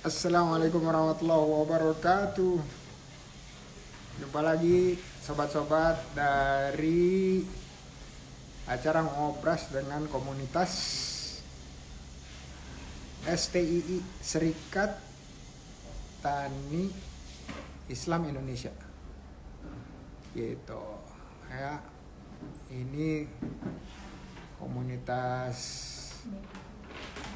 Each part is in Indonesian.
Assalamualaikum warahmatullahi wabarakatuh. Jumpa lagi sobat-sobat dari acara ngobras dengan komunitas STII, Serikat Tani Islam Indonesia. Gitu ya. Ini komunitas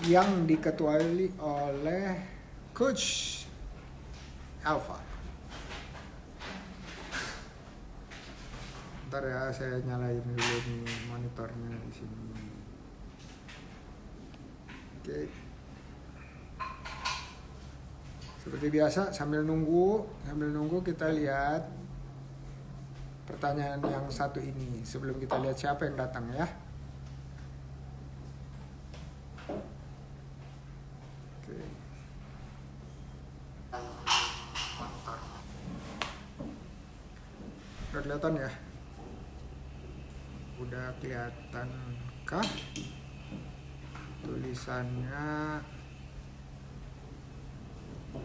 yang diketuai oleh Coach Alpha. Ntar ya, saya nyalain dulu nih monitornya di sini. Oke. Seperti biasa sambil nunggu kita lihat pertanyaan yang satu ini sebelum kita lihat siapa yang datang ya. Oke. Udah kelihatan ya? Udah kelihatan kah? Tulisannya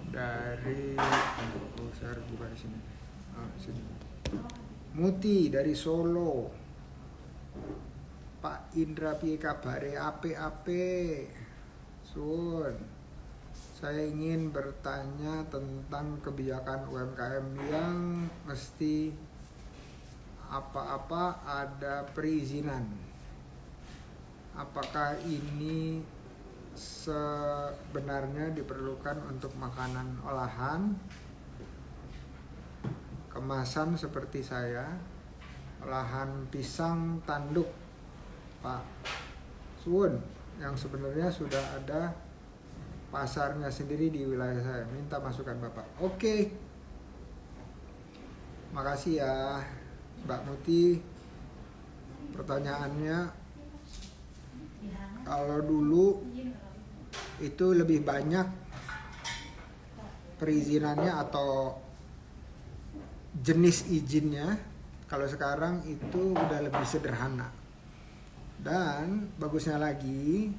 dari saya harus buka di sini. Sini. Muti dari Solo. Pak Indra piye kabare ape-ape. Sun. Saya ingin bertanya tentang kebijakan UMKM yang mesti apa-apa ada perizinan. Apakah ini sebenarnya diperlukan untuk makanan olahan, kemasan seperti saya, olahan pisang tanduk, Pak Suwun, yang sebenarnya sudah ada pasarnya sendiri di wilayah saya. Minta masukan Bapak. Oke. Makasih ya Mbak Muti. Pertanyaannya, kalau dulu itu lebih banyak perizinannya atau jenis izinnya, kalau sekarang itu udah lebih sederhana. Dan bagusnya lagi,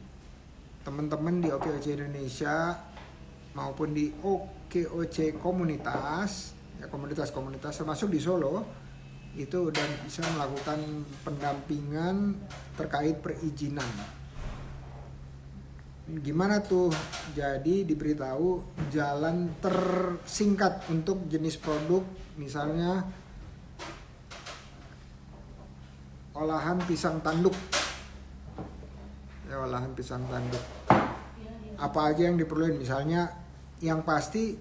teman-teman di OKOC Indonesia maupun di OKOC komunitas, ya komunitas-komunitas termasuk di Solo, itu udah bisa melakukan pendampingan terkait perizinan. Gimana tuh? Jadi diberitahu jalan tersingkat untuk jenis produk, misalnya olahan pisang tanduk. Ya, olahan pisang tanduk. Apa aja yang diperlukan? Misalnya yang pasti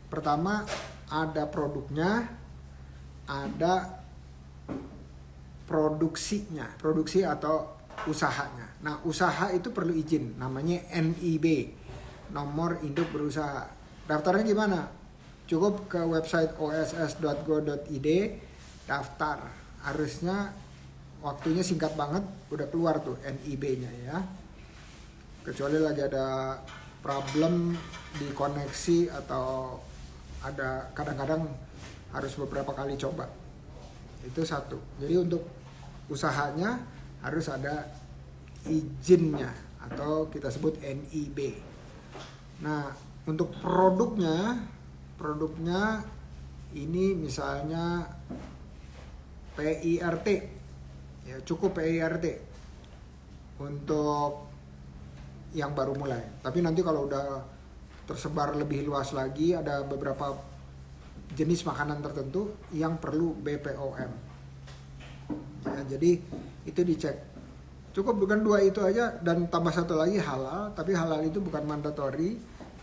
pertama ada produknya, ada produksi atau usahanya. Nah, usaha itu perlu izin, namanya NIB, nomor induk berusaha. Daftarnya gimana? Cukup ke website oss.go.id, daftar. Harusnya waktunya singkat banget, udah keluar tuh NIB-nya ya. Kecuali lagi ada problem di koneksi atau ada kadang-kadang harus beberapa kali coba. Itu satu. Jadi untuk usahanya harus ada izinnya atau kita sebut NIB. Nah, untuk produknya ini misalnya PIRT. Ya, cukup PIRT untuk yang baru mulai. Tapi nanti kalau udah tersebar lebih luas lagi, ada beberapa jenis makanan tertentu yang perlu BPOM. Ya, jadi itu dicek. Cukup bukan dua itu aja, dan tambah satu lagi halal. Tapi halal itu bukan mandatory,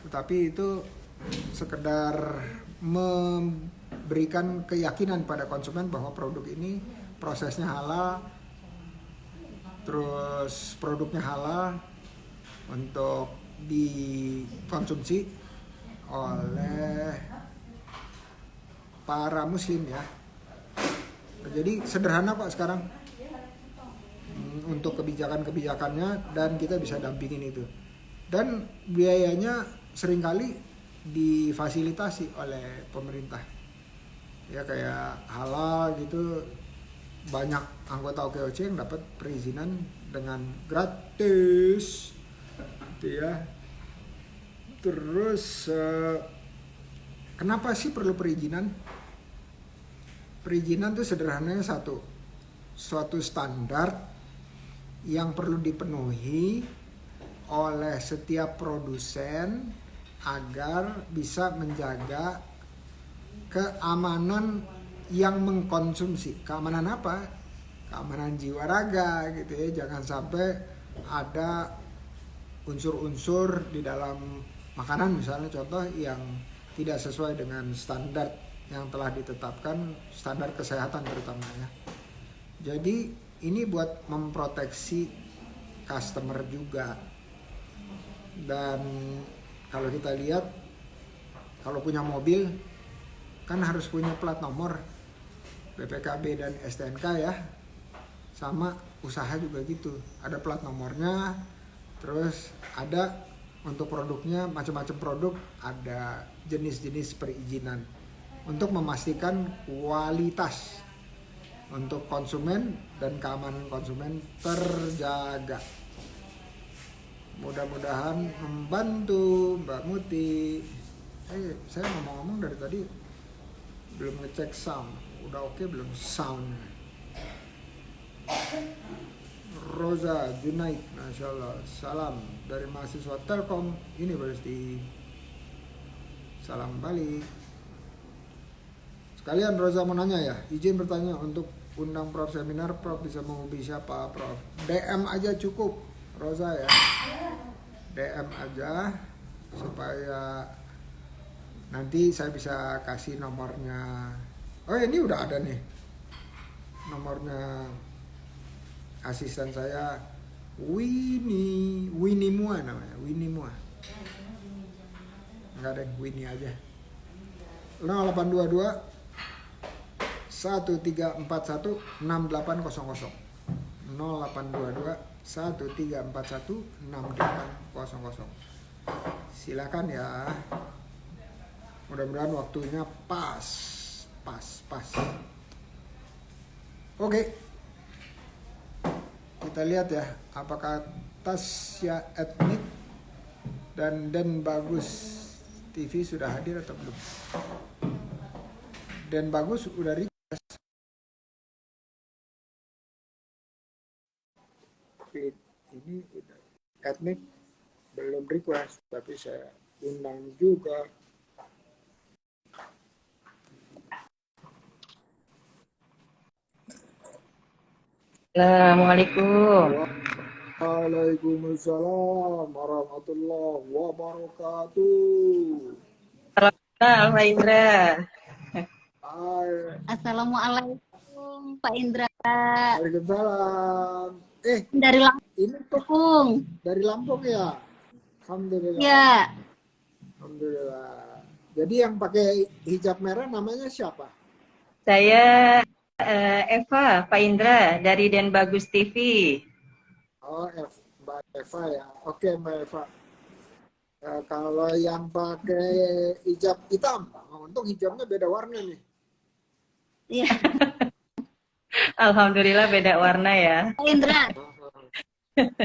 tetapi itu sekedar memberikan keyakinan pada konsumen bahwa produk ini prosesnya halal, terus produknya halal untuk dikonsumsi oleh para muslim ya. Jadi sederhana Pak sekarang untuk kebijakan-kebijakannya, dan kita bisa dampingin itu. Dan biayanya seringkali difasilitasi oleh pemerintah. Ya kayak halal gitu, banyak anggota OKOC yang dapat perizinan dengan gratis. Gitu ya. Terus kenapa sih perlu perizinan? Perizinan itu sederhananya suatu standar yang perlu dipenuhi oleh setiap produsen agar bisa menjaga keamanan yang mengkonsumsi. Keamanan apa? Keamanan jiwa raga gitu ya. Jangan sampai ada unsur-unsur di dalam makanan misalnya contoh yang tidak sesuai dengan standar yang telah ditetapkan, standar kesehatan terutama ya. Jadi ini buat memproteksi customer juga. Dan kalau kita lihat, kalau punya mobil kan harus punya plat nomor BPKB dan STNK ya. Sama usaha juga gitu, ada plat nomornya, terus ada untuk produknya macam-macam produk, ada jenis-jenis perizinan untuk memastikan kualitas untuk konsumen dan keamanan konsumen terjaga. Mudah-mudahan membantu Mbak Muti. Saya ngomong-ngomong dari tadi belum ngecek sound. Udah oke belum sound? Roza Junaid, Masya Allah, salam dari mahasiswa Telkom University. Salam balik. Sekalian Roza mau nanya ya, izin bertanya untuk undang Prof seminar, Prof bisa menghubungi siapa Prof? DM aja cukup Roza ya, DM aja supaya nanti saya bisa kasih nomornya. Oh ini udah ada nih nomornya asisten saya, Winnie Mua namanya, Winnie Mua. Enggak ada, Winnie aja. 0822 1341 6800 0822 1341 6800. Silakan ya. Mudah-mudahan waktunya pas. Oke. Kita lihat ya, apakah Tasya Etnik dan Den Bagus TV sudah hadir atau belum? Den Bagus udah request. Ini udah Etnik belum request, tapi saya undang juga. Assalamualaikum. Waalaikumsalam warahmatullahi wabarakatuh. Halo Pak Indra. Assalamualaikum Pak Indra. Waalaikumsalam. Dari ini Lampung. Dari Lampung ya? Alhamdulillah. Ya. Alhamdulillah. Jadi yang pakai hijab merah namanya siapa? Saya Eva, Pak Indra dari Den Bagus TV. Oh, Mbak Eva ya. Oke, Mbak Eva. Kalau yang pakai hijab hitam, untung hijabnya beda warna nih. Iya. Alhamdulillah beda warna ya. Pak Indra.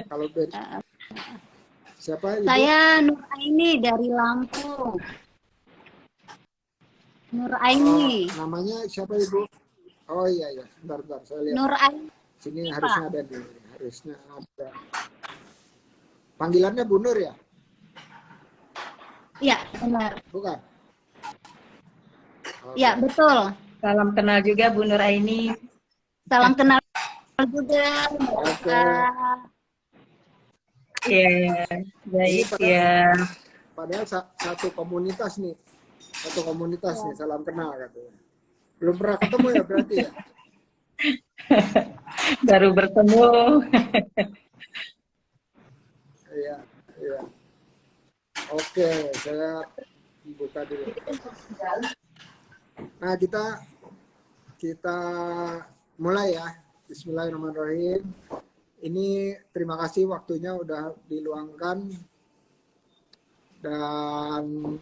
Kalau beda. Siapa Ibu? Saya Nur Aini dari Lampung. Nur Aini. Namanya siapa Ibu? Oh iya, bentar saya lihat. Nur Aini. Sini harusnya ada nih, harusnya ada. Panggilannya Bu Nur ya? Iya, benar. Bukan? Iya, betul. Salam kenal juga Bu Nur Aini. Salam kenal juga. Oke. Iya, baik ya. Padahal satu komunitas nih. Salam kenal katanya. Belum pernah ketemu ya berarti ya? Baru bertemu. Iya. Oke, saya buka dulu. Nah, kita mulai ya. Bismillahirrahmanirrahim. Ini terima kasih waktunya udah diluangkan dan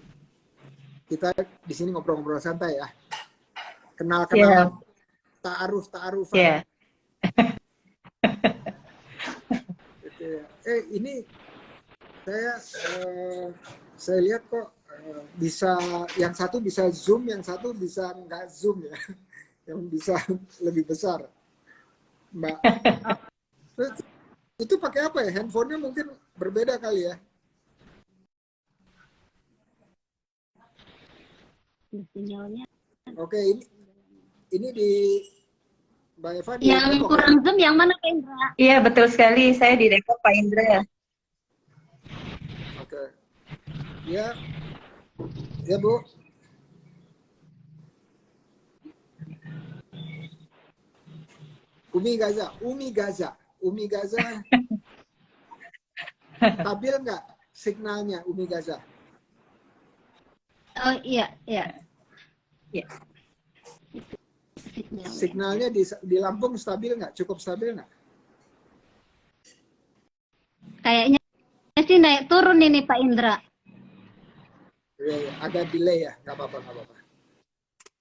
kita di sini ngobrol-ngobrol santai ya. Kenal-kenalan, ta'arufan. Yeah. Gitu ya. Ini saya Saya lihat kok bisa, yang satu bisa zoom, yang satu bisa nggak zoom ya, yang bisa lebih besar, Mbak. Itu pakai apa ya? Handphonenya mungkin berbeda kali ya. Sinyalnya. Oke, ini di Mbak Eva di Yang Depok, kurang ya? zoom yang mana Kak Indra? Iya, betul sekali. Saya di Depok, Pak Indra. Oke. Ya, ya Bu. Umi Gaza, stabil nggak signalnya Umi Gaza? Oh iya, iya. Ya. Signalnya di Lampung stabil nggak? Cukup stabil nggak? Kayaknya sih naik turun ini Pak Indra. Ya, agak delay ya, nggak apa-apa, nggak apa-apa.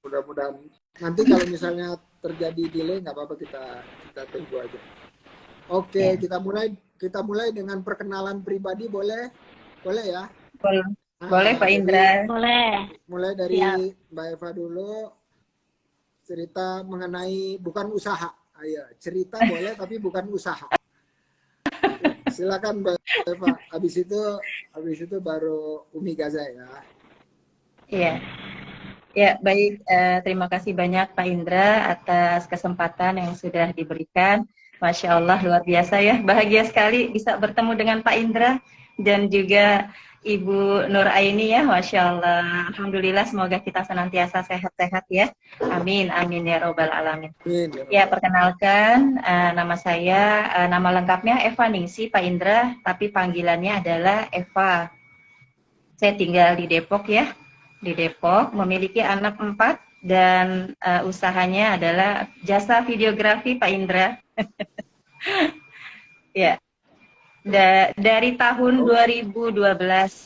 Mudah-mudahan nanti kalau misalnya terjadi delay nggak apa-apa, kita tunggu aja. Oke, kita mulai dengan perkenalan pribadi, boleh ya? Boleh, boleh Pak Indra. Boleh. Mulai dari Siap. Mbak Eva dulu, cerita mengenai bukan usaha. Ayo, cerita boleh tapi bukan usaha. Silakan Mbak Eva. Habis itu baru Umi Gaza ya. Iya. Ya, baik. Terima kasih banyak Pak Indra atas kesempatan yang sudah diberikan. Masya Allah, luar biasa ya. Bahagia sekali bisa bertemu dengan Pak Indra dan juga Ibu Nur Aini ya. Masya Allah. Alhamdulillah, semoga kita senantiasa sehat-sehat ya. Amin, amin ya Robbal Alamin. Amin, Ya, perkenalkan, nama saya, nama lengkapnya Eva Ningsi, Pak Indra, tapi panggilannya adalah Eva. Saya tinggal di Depok ya, di Depok, memiliki anak 4, dan usahanya adalah jasa videografi, Pak Indra. Ya, dari tahun 2012,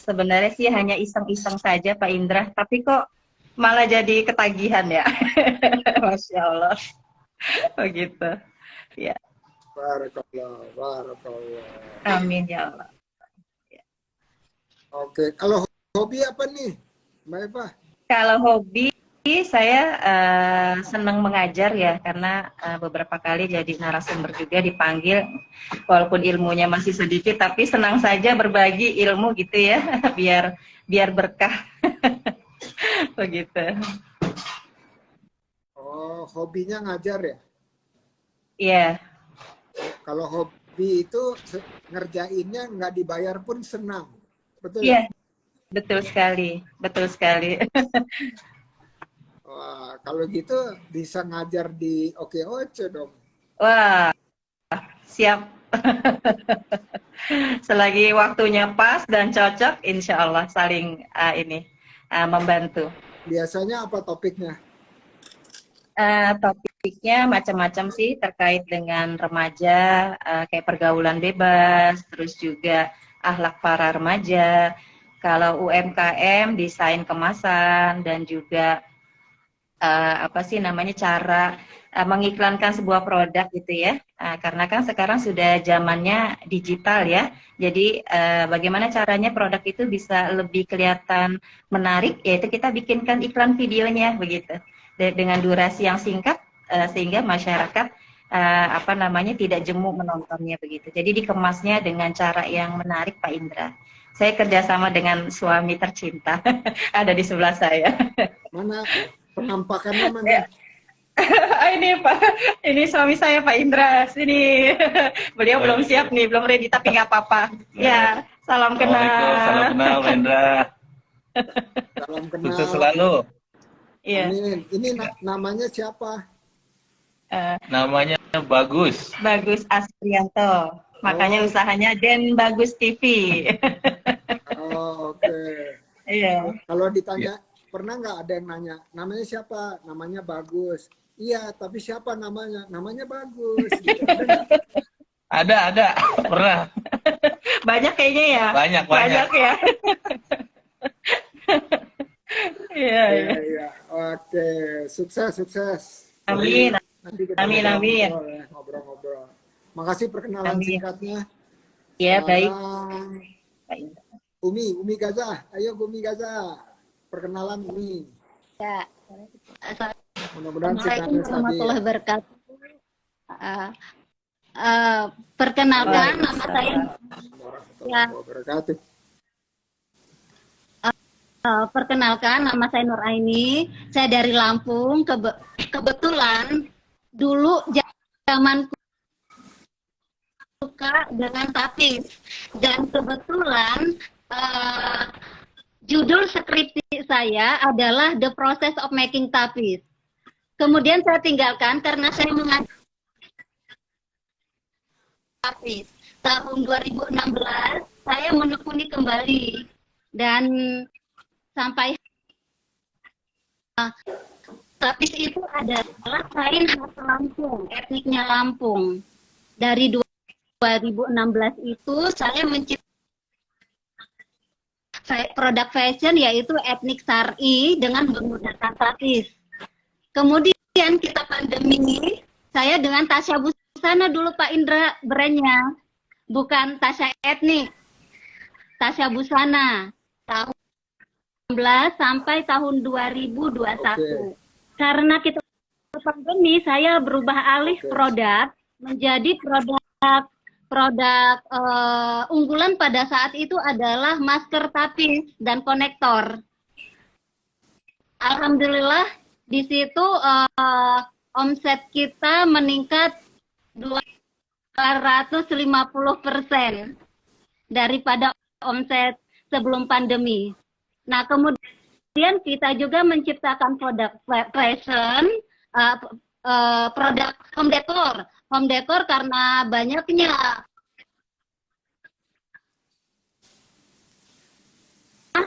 sebenarnya sih hanya iseng-iseng saja, Pak Indra, tapi kok malah jadi ketagihan ya. Masya Allah. Begitu. Ya. Barakallah. Amin ya Allah. Oke, kalau hobi apa nih, Mbak Eva? Kalau hobi saya senang mengajar ya, karena beberapa kali jadi narasumber juga dipanggil, walaupun ilmunya masih sedikit tapi senang saja berbagi ilmu gitu ya, biar berkah. Begitu. Oh, hobinya ngajar ya? Iya. Kalau hobi itu ngerjainnya nggak dibayar pun senang, betul Iya, ya? betul sekali, betul sekali. Wah, kalau gitu bisa ngajar di Oke dong. Wah, siap. Selagi waktunya pas dan cocok, insya Allah saling membantu. Biasanya apa topiknya? Topiknya macam-macam sih, terkait dengan remaja, kayak pergaulan bebas, terus juga akhlak para remaja. Kalau UMKM, desain kemasan, dan juga cara mengiklankan sebuah produk gitu ya. Karena kan sekarang sudah zamannya digital ya. Jadi bagaimana caranya produk itu bisa lebih kelihatan menarik, yaitu kita bikinkan iklan videonya begitu. Dengan durasi yang singkat sehingga masyarakat tidak jemu menontonnya begitu. Jadi dikemasnya dengan cara yang menarik, Pak Indra. Saya kerjasama dengan suami tercinta ada di sebelah saya. Mana penampakannya mana? Ini Pak, ini suami saya Pak Indra. Sini, beliau belum siap nih, belum ready tapi nggak apa-apa. Ya, salam kenal. Salam kenal, Pak Indra. Salam kenal. Sukses selalu. Iya. Amin. Ini namanya siapa? Namanya Bagus. Bagus Asprianto. Makanya usahanya Den Bagus TV. Oh, oke. Iya. Kalau ditanya, pernah nggak ada yang nanya, namanya siapa? Namanya Bagus. Iya, tapi siapa namanya? Namanya Bagus. Gitu. Ada, pernah. Banyak kayaknya ya. Banyak. Ya. Iya. Iya. Oke, sukses. Amin. Nanti kita Amin. ngobrol-ngobrol. Makasih perkenalan Amin. singkatnya. Ya, baik. Sekarang, Pak Indra. Umi Gaza. Ayo Umi Gaza. Perkenalan Umi. Ya. Mudah-mudahan Assalamualaikum signalnya stabil warahmatullahi ya. wabarakatuh. Uh, Perkenalkan nama saya ya, Warahmatullahi wabarakatuh. perkenalkan nama saya Nur Aini. Saya dari Lampung. Kebetulan dulu zaman suka dengan tapis dan kebetulan judul skripsi saya adalah The Process of Making Tapis. Kemudian saya tinggalkan karena saya mengajar tapis. Tahun 2016 saya menekuni kembali dan sampai tapis itu adalah kain khas Lampung, etniknya Lampung. Dari 2016 itu saya menciptakan produk fashion yaitu etnik Sari dengan menggunakan tapis. Kemudian kita pandemi, saya dengan Tasya Busana dulu Pak Indra brandnya, bukan Tasya etnik, Tasya Busana tahun 2019 sampai tahun 2021. Oke. Karena kita pandemi, saya berubah alih produk menjadi produk unggulan pada saat itu adalah masker tapis dan konektor. Alhamdulillah di situ omset kita meningkat 250% daripada omset sebelum pandemi. Nah, kemudian kita juga menciptakan produk fashion, produk home decor karena banyaknya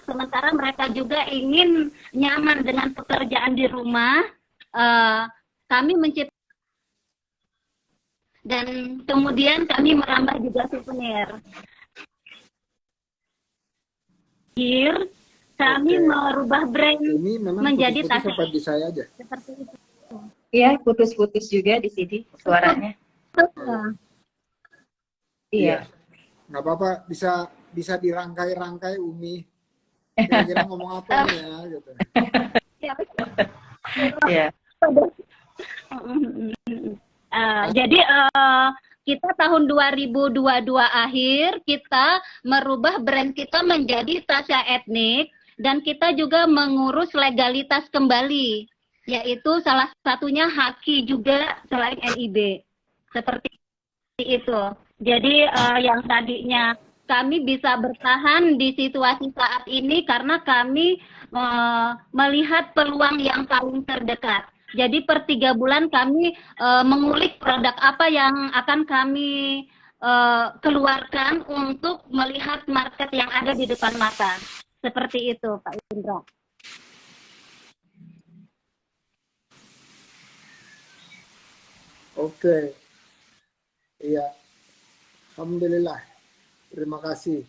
sementara mereka juga ingin nyaman dengan pekerjaan di rumah. Kami menciptakan dan kemudian kami merambah juga souvenir. Kami merubah brand Umi memang menjadi putus-putus tas apa di saya aja? seperti itu. Iya, putus-putus juga di sini suaranya. Iya. Nggak apa-apa, bisa dirangkai-rangkai Umi. Kira-kira ngomong apa nih ya gitu. Iya. Jadi kita tahun 2022 akhir kita merubah brand kita menjadi Tasya Etnik dan kita juga mengurus legalitas kembali, yaitu salah satunya Haki juga selain NIB. Seperti itu. Jadi yang tadinya kami bisa bertahan di situasi saat ini karena kami melihat peluang yang paling terdekat. Jadi per 3 bulan kami mengulik produk apa yang akan kami keluarkan untuk melihat market yang ada di depan mata. Seperti itu, Pak Indra. Oke. Iya. Alhamdulillah. Terima kasih.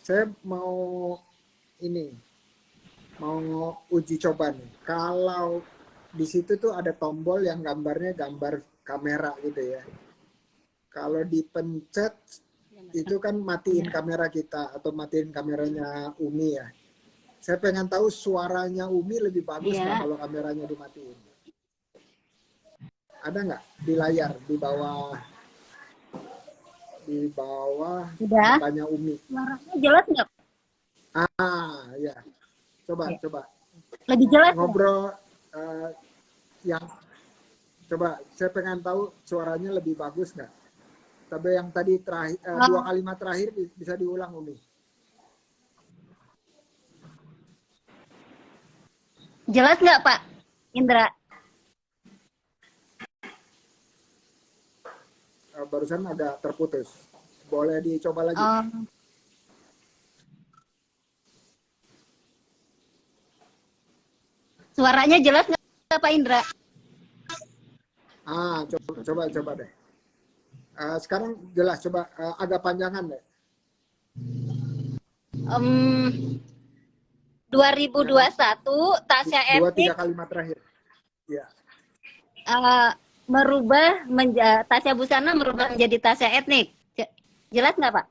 Saya mau uji coba nih. Kalau di situ tuh ada tombol yang gambarnya gambar kamera gitu ya. Kalau dipencet itu kan matiin kamera kita atau matiin kameranya Umi ya. Saya pengen tahu suaranya Umi lebih bagus nggak kalau kameranya dimatiin? Ada nggak di layar di bawah matanya Umi? Suaranya jelas nggak? Ya. Coba. Lebih jelas ngobrol yang coba saya pengen tahu suaranya lebih bagus nggak? Tapi yang tadi terakhir 2 kalimat terakhir bisa diulang Umi. Jelas nggak Pak Indra? Barusan agak terputus. Boleh dicoba lagi? Suaranya jelas nggak Pak Indra? Coba deh. Sekarang jelas, coba agak panjangan deh. 2021 Tasya Etnik 2-3 kalimat terakhir. Ya. Merubah Tasya Busana merubah menjadi Tasya Etnik. Jelas nggak Pak?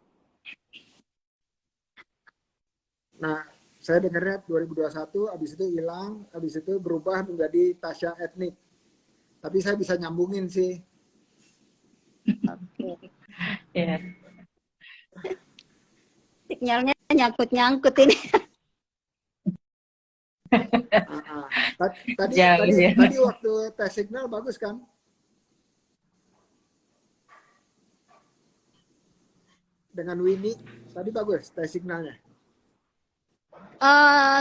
Nah, saya dengarnya 2021, habis itu hilang, habis itu berubah menjadi Tasya Etnik. Tapi saya bisa nyambungin sih. Ya. Sinyalnya nyangkut-nyangkut ini. Tadi Jauh ya. tadi waktu tes signal bagus kan? Dengan Winnie tadi bagus tes signalnya.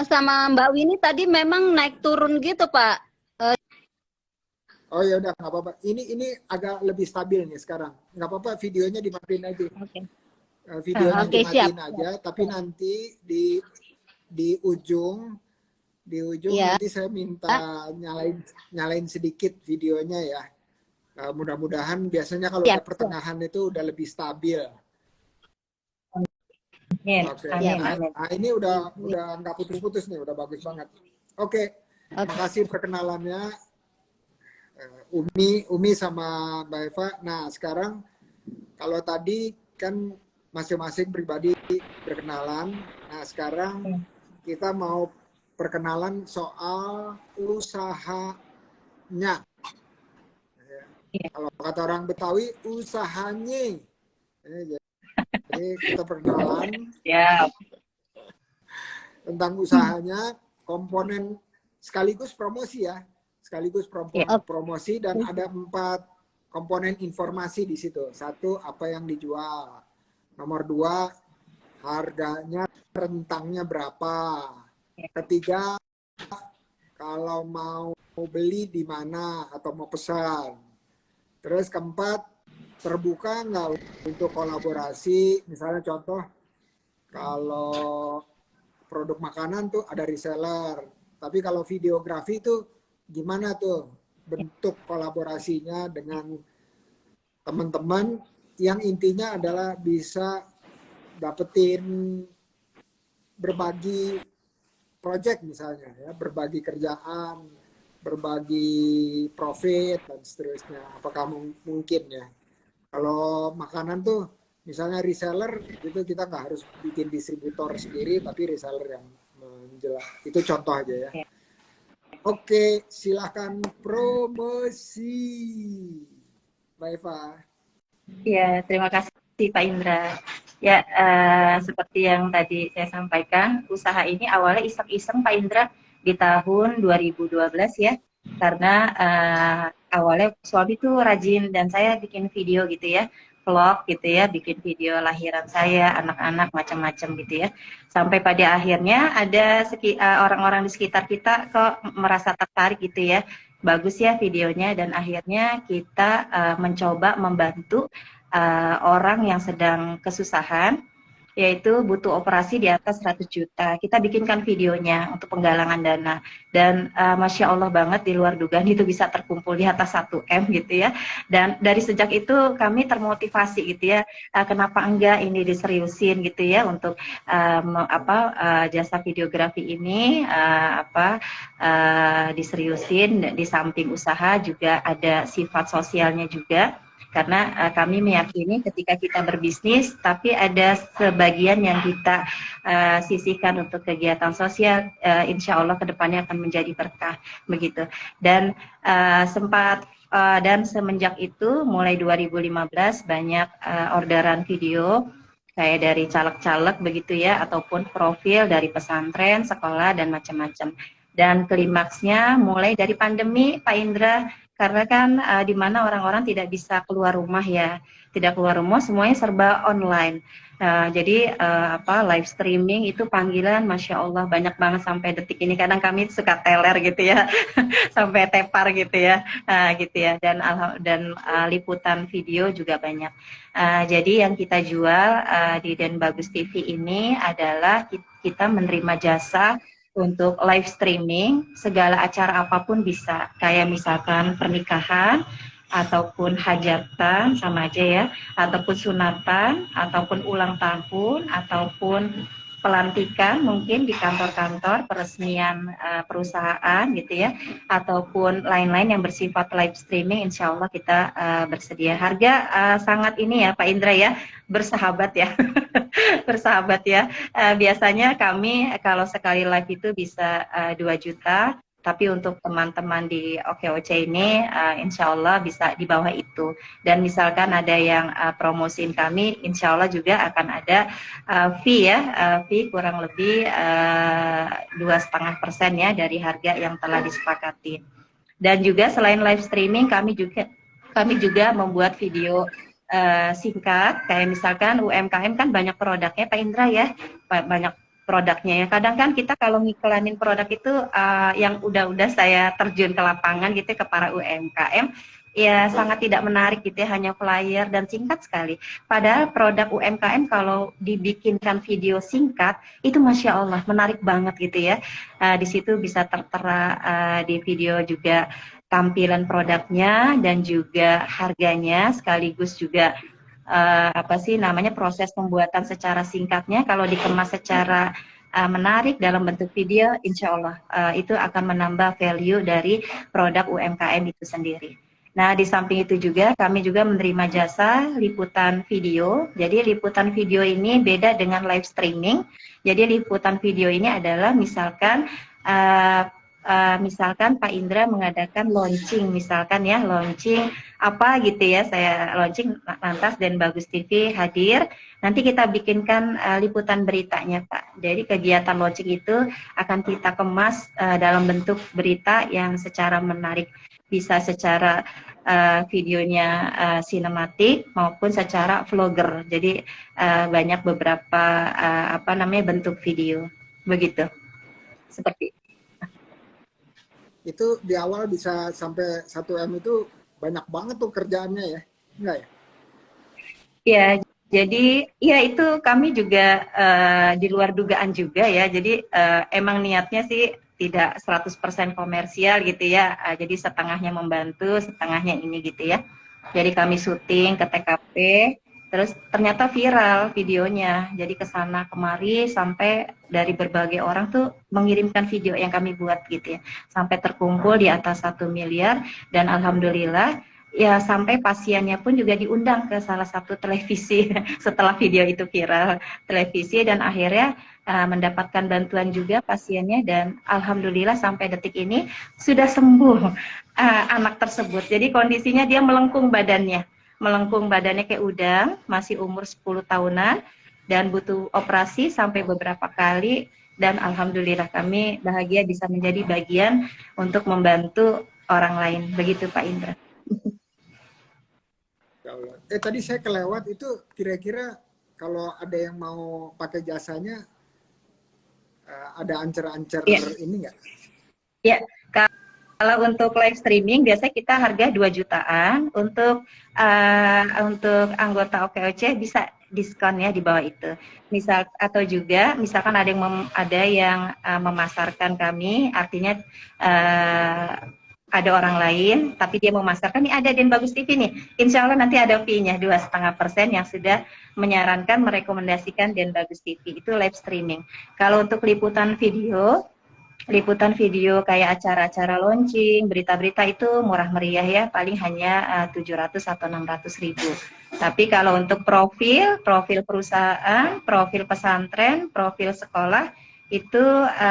Sama Mbak Winnie tadi memang naik turun gitu, Pak. Oh ya udah nggak apa-apa. Ini agak lebih stabil nih sekarang. Nggak apa-apa, videonya dimatiin aja. Oke. Videonya Oke, siap. dimatiin aja. Tapi nanti di ujung Iya. nanti saya minta nyalain sedikit videonya ya. Mudah-mudahan biasanya kalau Siap, udah pertengahan itu udah lebih stabil. Amin. Oke. Amin. Nah, Amin. ini udah nggak putus-putus nih, udah bagus banget. Oke. Makasih perkenalannya Umi sama Mbak Eva. Nah, sekarang kalau tadi kan masing-masing pribadi berkenalan. Nah, sekarang kita mau perkenalan soal usahanya. Iya. Kalau kata orang Betawi, usahanya. Jadi kita perkenalan Ya. tentang usahanya, komponen sekaligus promosi ya. Sekaligus promosi dan ada 4 komponen informasi di situ. 1, apa yang dijual. Nomor 2, harganya, rentangnya berapa. Ketiga, kalau mau beli di mana atau mau pesan. Terus keempat, terbuka nggak untuk kolaborasi. Misalnya contoh, kalau produk makanan tuh ada reseller. Tapi kalau videografi tuh gimana tuh bentuk kolaborasinya dengan teman-teman yang intinya adalah bisa dapetin berbagi project misalnya ya, berbagi kerjaan, berbagi profit dan seterusnya. Apakah mungkin ya? Kalau makanan tuh misalnya reseller itu kita nggak harus bikin distributor sendiri, tapi reseller yang menjelaskan. Itu contoh aja ya. Oke, silahkan promosi, Mbak Eva. Ya, terima kasih Pak Indra. Ya, seperti yang tadi saya sampaikan, usaha ini awalnya iseng-iseng Pak Indra di tahun 2012 ya. Karena awalnya suami tuh rajin dan saya bikin video gitu ya, vlog gitu ya, bikin video lahiran saya, anak-anak macam-macam gitu ya. Sampai pada akhirnya ada orang-orang di sekitar kita kok merasa tertarik gitu ya. Bagus ya videonya dan akhirnya kita mencoba membantu orang yang sedang kesusahan, yaitu butuh operasi di atas 100 juta. Kita bikinkan videonya untuk penggalangan dana. Dan Masya Allah banget di luar dugaan itu bisa terkumpul di atas 1M gitu ya. Dan dari sejak itu kami termotivasi gitu ya, kenapa enggak ini diseriusin gitu ya untuk jasa videografi ini diseriusin. Di samping usaha juga ada sifat sosialnya juga. Karena kami meyakini ketika kita berbisnis, tapi ada sebagian yang kita sisihkan untuk kegiatan sosial, insya Allah kedepannya akan menjadi berkah begitu. Dan dan semenjak itu mulai 2015 banyak orderan video kayak dari caleg-caleg begitu ya, ataupun profil dari pesantren, sekolah dan macam-macam. Dan klimaksnya mulai dari pandemi, Pak Indra. Karena kan di mana orang-orang tidak bisa keluar rumah ya, tidak keluar rumah, semuanya serba online. Jadi live streaming itu panggilan, masya Allah banyak banget sampai detik ini. Kadang kami suka teler gitu ya, sampai tepar gitu ya, dan liputan video juga banyak. Jadi yang kita jual di Den Bagus TV ini adalah kita menerima jasa untuk live streaming, segala acara apapun bisa. Kayak misalkan pernikahan, ataupun hajatan, sama aja ya, ataupun sunatan, ataupun ulang tahun, ataupun pelantikan mungkin di kantor-kantor peresmian perusahaan gitu ya, ataupun lain-lain yang bersifat live streaming, insya Allah kita bersedia. Harga sangat ini ya Pak Indra ya, bersahabat ya. Bersahabat ya. Biasanya kami kalau sekali live itu bisa 2 juta, tapi untuk teman-teman di OKOC ini insya Allah bisa di bawah itu. Dan misalkan ada yang promosiin kami, insya Allah juga akan ada fee ya, fee kurang lebih 2,5% ya dari harga yang telah disepakati. Dan juga selain live streaming kami juga membuat video singkat, kayak misalkan UMKM kan banyak produknya Pak Indra ya, banyak produknya ya. Kadang kan kita kalau ngiklanin produk itu yang udah saya terjun ke lapangan gitu ke para UMKM, ya sangat tidak menarik gitu ya, hanya flyer dan singkat sekali. Padahal produk UMKM kalau dibikinkan video singkat itu Masya Allah menarik banget gitu ya. Di situ bisa tertera di video juga tampilan produknya dan juga harganya, sekaligus juga proses pembuatan secara singkatnya. Kalau dikemas secara menarik dalam bentuk video, insya Allah itu akan menambah value dari produk UMKM itu sendiri. Nah, di samping itu juga kami juga menerima jasa liputan video. Jadi liputan video ini beda dengan live streaming. Jadi liputan video ini adalah misalkan Pak Indra mengadakan launching, misalkan ya launching apa gitu ya, saya launching lantas dan Bagus TV hadir, nanti kita bikinkan liputan beritanya Pak. Jadi kegiatan launching itu akan kita kemas dalam bentuk berita yang secara menarik, bisa secara videonya sinematik maupun secara vlogger. Jadi banyak beberapa bentuk video begitu, seperti Itu di awal bisa sampai 1 M itu banyak banget tuh kerjaannya ya, enggak ya? ya. Jadi ya itu kami juga di luar dugaan juga ya. Jadi emang niatnya sih tidak 100% komersial gitu ya. Jadi setengahnya membantu, setengahnya ini gitu ya. Jadi kami syuting ke TKP, terus ternyata viral videonya. Jadi kesana kemari sampai dari berbagai orang tuh mengirimkan video yang kami buat gitu ya. Sampai terkumpul di atas 1 miliar, dan alhamdulillah ya sampai pasiennya pun juga diundang ke salah satu televisi setelah video itu viral, televisi, dan akhirnya mendapatkan bantuan juga pasiennya, dan alhamdulillah sampai detik ini sudah sembuh anak tersebut. Jadi kondisinya dia melengkung badannya kayak udang, masih umur 10 tahunan dan butuh operasi sampai beberapa kali, dan alhamdulillah kami bahagia bisa menjadi bagian untuk membantu orang lain. Begitu Pak Indra. Tadi saya kelewat itu, kira-kira kalau ada yang mau pakai jasanya ada ancer-ancer ini nggak? Ya, kalau untuk live streaming biasanya kita harga 2 jutaan. Untuk anggota OKOC bisa diskon ya di bawah itu. Atau juga misalkan ada yang memasarkan kami, artinya ada orang lain tapi dia memasarkan, nih ada Den Bagus TV nih, insya Allah nanti ada fee-nya 2,5% yang sudah menyarankan, merekomendasikan Den Bagus TV, itu live streaming. Kalau untuk liputan video kayak acara-acara launching, berita-berita itu murah meriah ya, paling hanya 700 atau 600 ribu. Tapi kalau untuk profil perusahaan, profil pesantren, profil sekolah, itu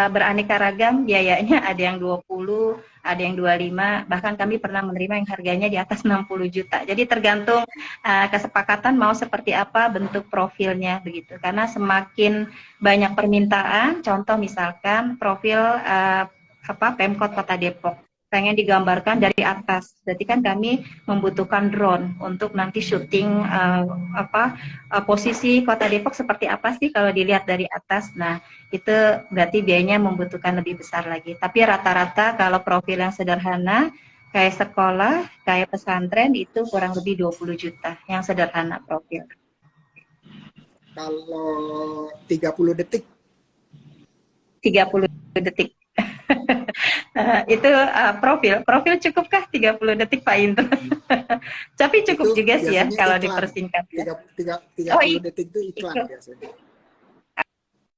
beraneka ragam biayanya, ada yang 20, ada yang 25, bahkan kami pernah menerima yang harganya di atas 60 juta. Jadi tergantung kesepakatan mau seperti apa bentuk profilnya begitu. Karena semakin banyak permintaan, contoh misalkan profil Pemkot Kota Depok pengen digambarkan dari atas, berarti kan kami membutuhkan drone untuk nanti syuting posisi Kota Depok seperti apa sih kalau dilihat dari atas. Nah, itu berarti biayanya membutuhkan lebih besar lagi. Tapi rata-rata kalau profil yang sederhana kayak sekolah, kayak pesantren itu kurang lebih 20 juta yang sederhana profil. Kalau 30 detik? 30 detik. Itu profil cukupkah 30 detik Pak Indra? Tapi cukup itu juga sih ya kalau dipersingkat. 30 detik itu iklan biasanya.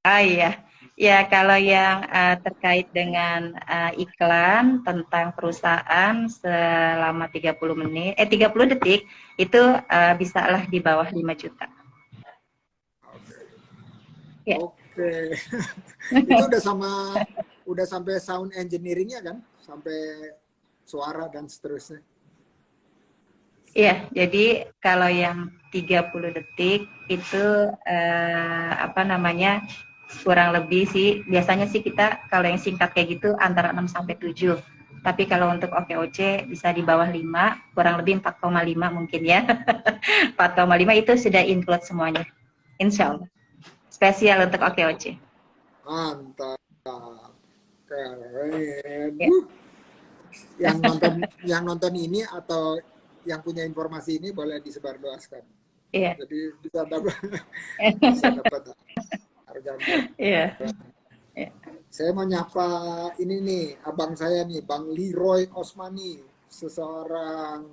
Ah iya, ya kalau yang terkait dengan iklan tentang perusahaan selama 30 menit, 30 detik itu bisalah di bawah 5 juta. Ya. Oke. Itu udah sampai sound engineeringnya kan, sampai suara dan seterusnya. Iya, jadi kalau yang 30 detik itu apa namanya kurang lebih sih biasanya sih kita kalau yang singkat kayak gitu antara 6 sampai 7. Tapi kalau untuk OKOC bisa di bawah 5, kurang lebih 4,5 mungkin ya. 4,5 itu sudah include semuanya. Insya Allah. Spesial untuk OKOC. Mantap. Keren. Ya. Yang nonton ini atau yang punya informasi ini boleh disebarluaskan. Iya. Jadi bisa dapat harga murah. Iya. Saya mau nyapa ini nih, abang saya nih, Bang Leroy Osmani, seseorang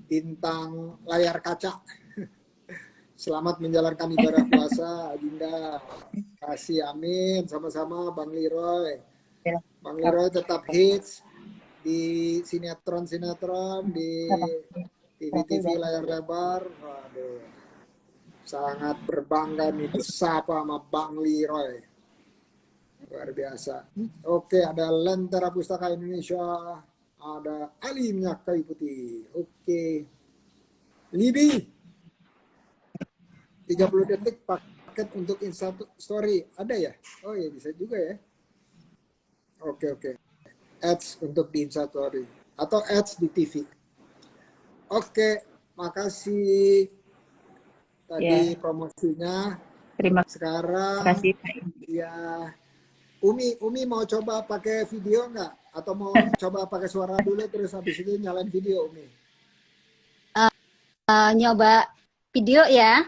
bintang layar kaca. Selamat menjalankan ibadah puasa, Adinda. Kasih amin, sama-sama Bang Leroy. Ya. Bang Leroy tetap hits di sinetron-sinetron, di TV-TV layar lebar. Waduh, sangat berbangga nih bersapa sama Bang Leroy. Luar biasa. Oke, ada Lentera Pustaka Indonesia, ada Ali Minyak Kayu Putih. Oke. Libi, 30 detik paket untuk Insta Story. Ada ya? Oh ya, bisa juga ya. Oke. Ads untuk di Insta Story. Atau ads di TV. Oke, makasih tadi promosinya. Terima Sekarang kasih. ya Umi mau coba pakai video nggak? Atau mau coba pakai suara dulu terus habis itu nyalain video Umi? Nyoba video ya.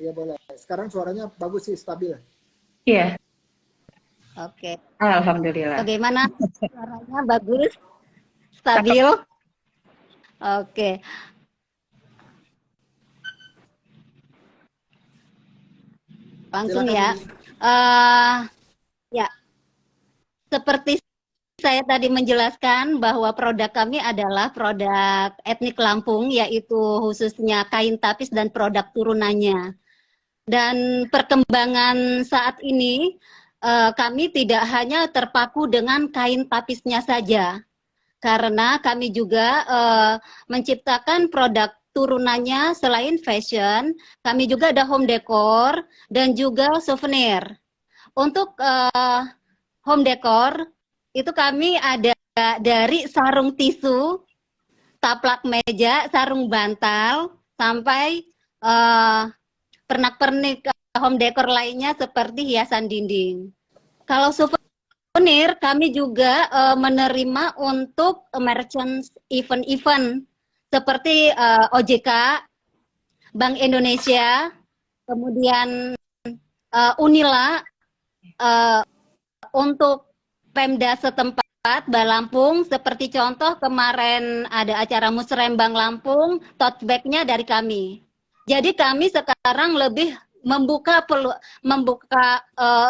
Iya boleh. Sekarang suaranya bagus sih, stabil. Iya. Oke. Alhamdulillah. Bagaimana suaranya bagus? Stabil? Oke. Langsung Silakan, ya. Umi. Ya, seperti saya tadi menjelaskan bahwa produk kami adalah produk etnik Lampung, yaitu khususnya kain tapis dan produk turunannya. Dan perkembangan saat ini, kami tidak hanya terpaku dengan kain tapisnya saja, karena kami juga menciptakan produk turunannya selain fashion, kami juga ada home decor dan juga souvenir. Untuk home decor itu kami ada dari sarung tisu, taplak meja, sarung bantal, sampai pernak-pernik home decor lainnya seperti hiasan dinding. Kalau souvenir kami juga menerima untuk merchant event-event seperti OJK, Bank Indonesia, kemudian Unila, untuk Pemda setempat Lampung, seperti contoh kemarin ada acara Musrembang Lampung, tote bag-nya dari kami. Jadi kami sekarang lebih membuka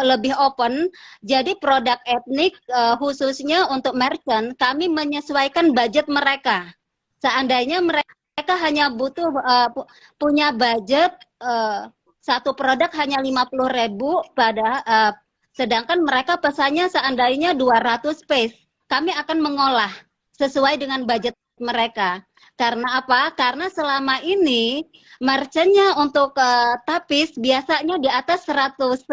lebih open. Jadi produk etnik khususnya untuk merchant kami menyesuaikan budget mereka. Seandainya mereka hanya butuh punya budget satu produk hanya 50.000 sedangkan mereka pesannya seandainya 200 piece. Kami akan mengolah sesuai dengan budget mereka. Karena apa? Karena selama ini merchantnya untuk tapis biasanya di atas 100.000.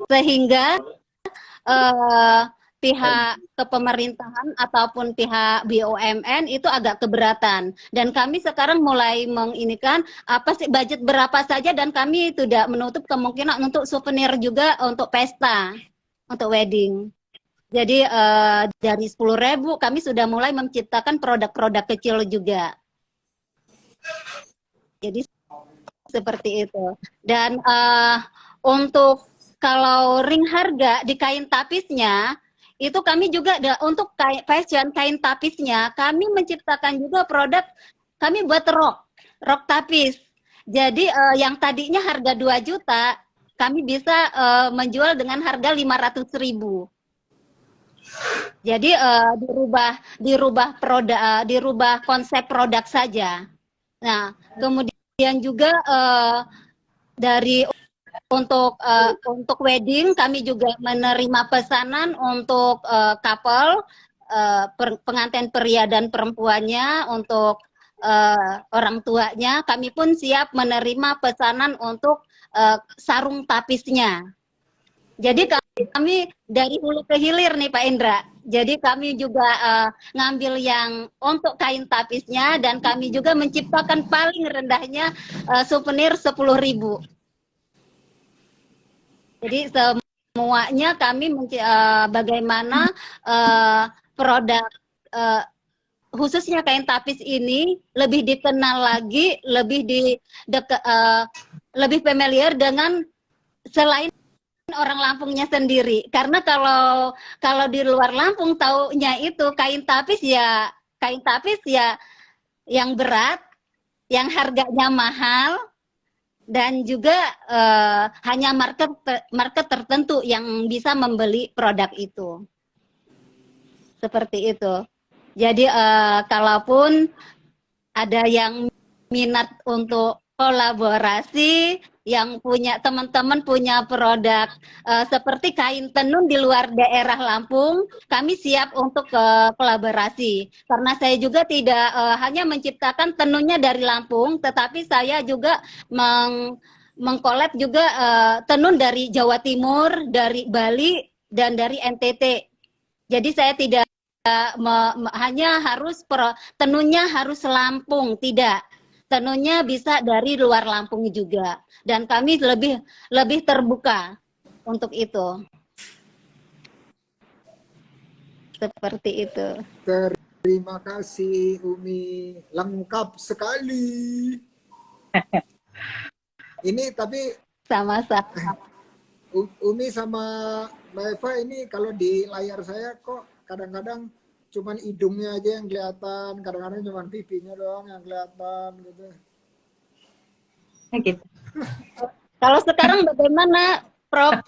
Sehingga pihak kepemerintahan ataupun pihak BUMN itu agak keberatan. Dan kami sekarang mulai menginikan apa sih budget berapa saja, dan kami tidak menutup kemungkinan untuk souvenir juga untuk pesta, untuk wedding. Jadi dari 10.000 kami sudah mulai menciptakan produk-produk kecil juga. Jadi seperti itu. Dan untuk kalau ring harga di kain tapisnya, itu kami juga untuk fashion kain tapisnya, kami menciptakan juga produk, kami buat rok tapis. Jadi yang tadinya harga 2 juta, kami bisa menjual dengan harga 500.000. Jadi dirubah produk, dirubah konsep produk saja. Nah, kemudian juga dari untuk wedding kami juga menerima pesanan untuk couple, pengantin pria dan perempuannya, untuk orang tuanya. Kami pun siap menerima pesanan untuk sarung tapisnya. Jadi kami dari hulu ke hilir nih Pak Indra. Jadi kami juga ngambil yang untuk kain tapisnya, dan kami juga menciptakan paling rendahnya souvenir 10.000. Jadi semuanya kami bagaimana produk khususnya kain tapis ini lebih dikenal lagi, lebih familiar dengan selain orang Lampungnya sendiri. Karena kalau di luar Lampung taunya itu kain tapis ya yang berat, yang harganya mahal, dan juga hanya market tertentu yang bisa membeli produk itu. Seperti itu. Jadi kalaupun ada yang minat untuk kolaborasi, yang punya teman-teman punya produk seperti kain tenun di luar daerah Lampung, kami siap untuk kolaborasi. Karena saya juga tidak hanya menciptakan tenunnya dari Lampung, tetapi saya juga mengkolab juga tenun dari Jawa Timur, dari Bali, dan dari NTT. Jadi saya tidak hanya harus tenunnya harus Lampung, tidak. Tenunnya bisa dari luar Lampung juga, dan kami lebih terbuka untuk itu. Seperti itu. Terima kasih Umi, lengkap sekali. Ini tapi Sama-sama. Umi sama Mbak Eva ini kalau di layar saya kok kadang-kadang cuman hidungnya aja yang kelihatan, kadang-kadang cuman pipinya doang yang kelihatan gitu. Gitu. Kalau sekarang bagaimana, Prof?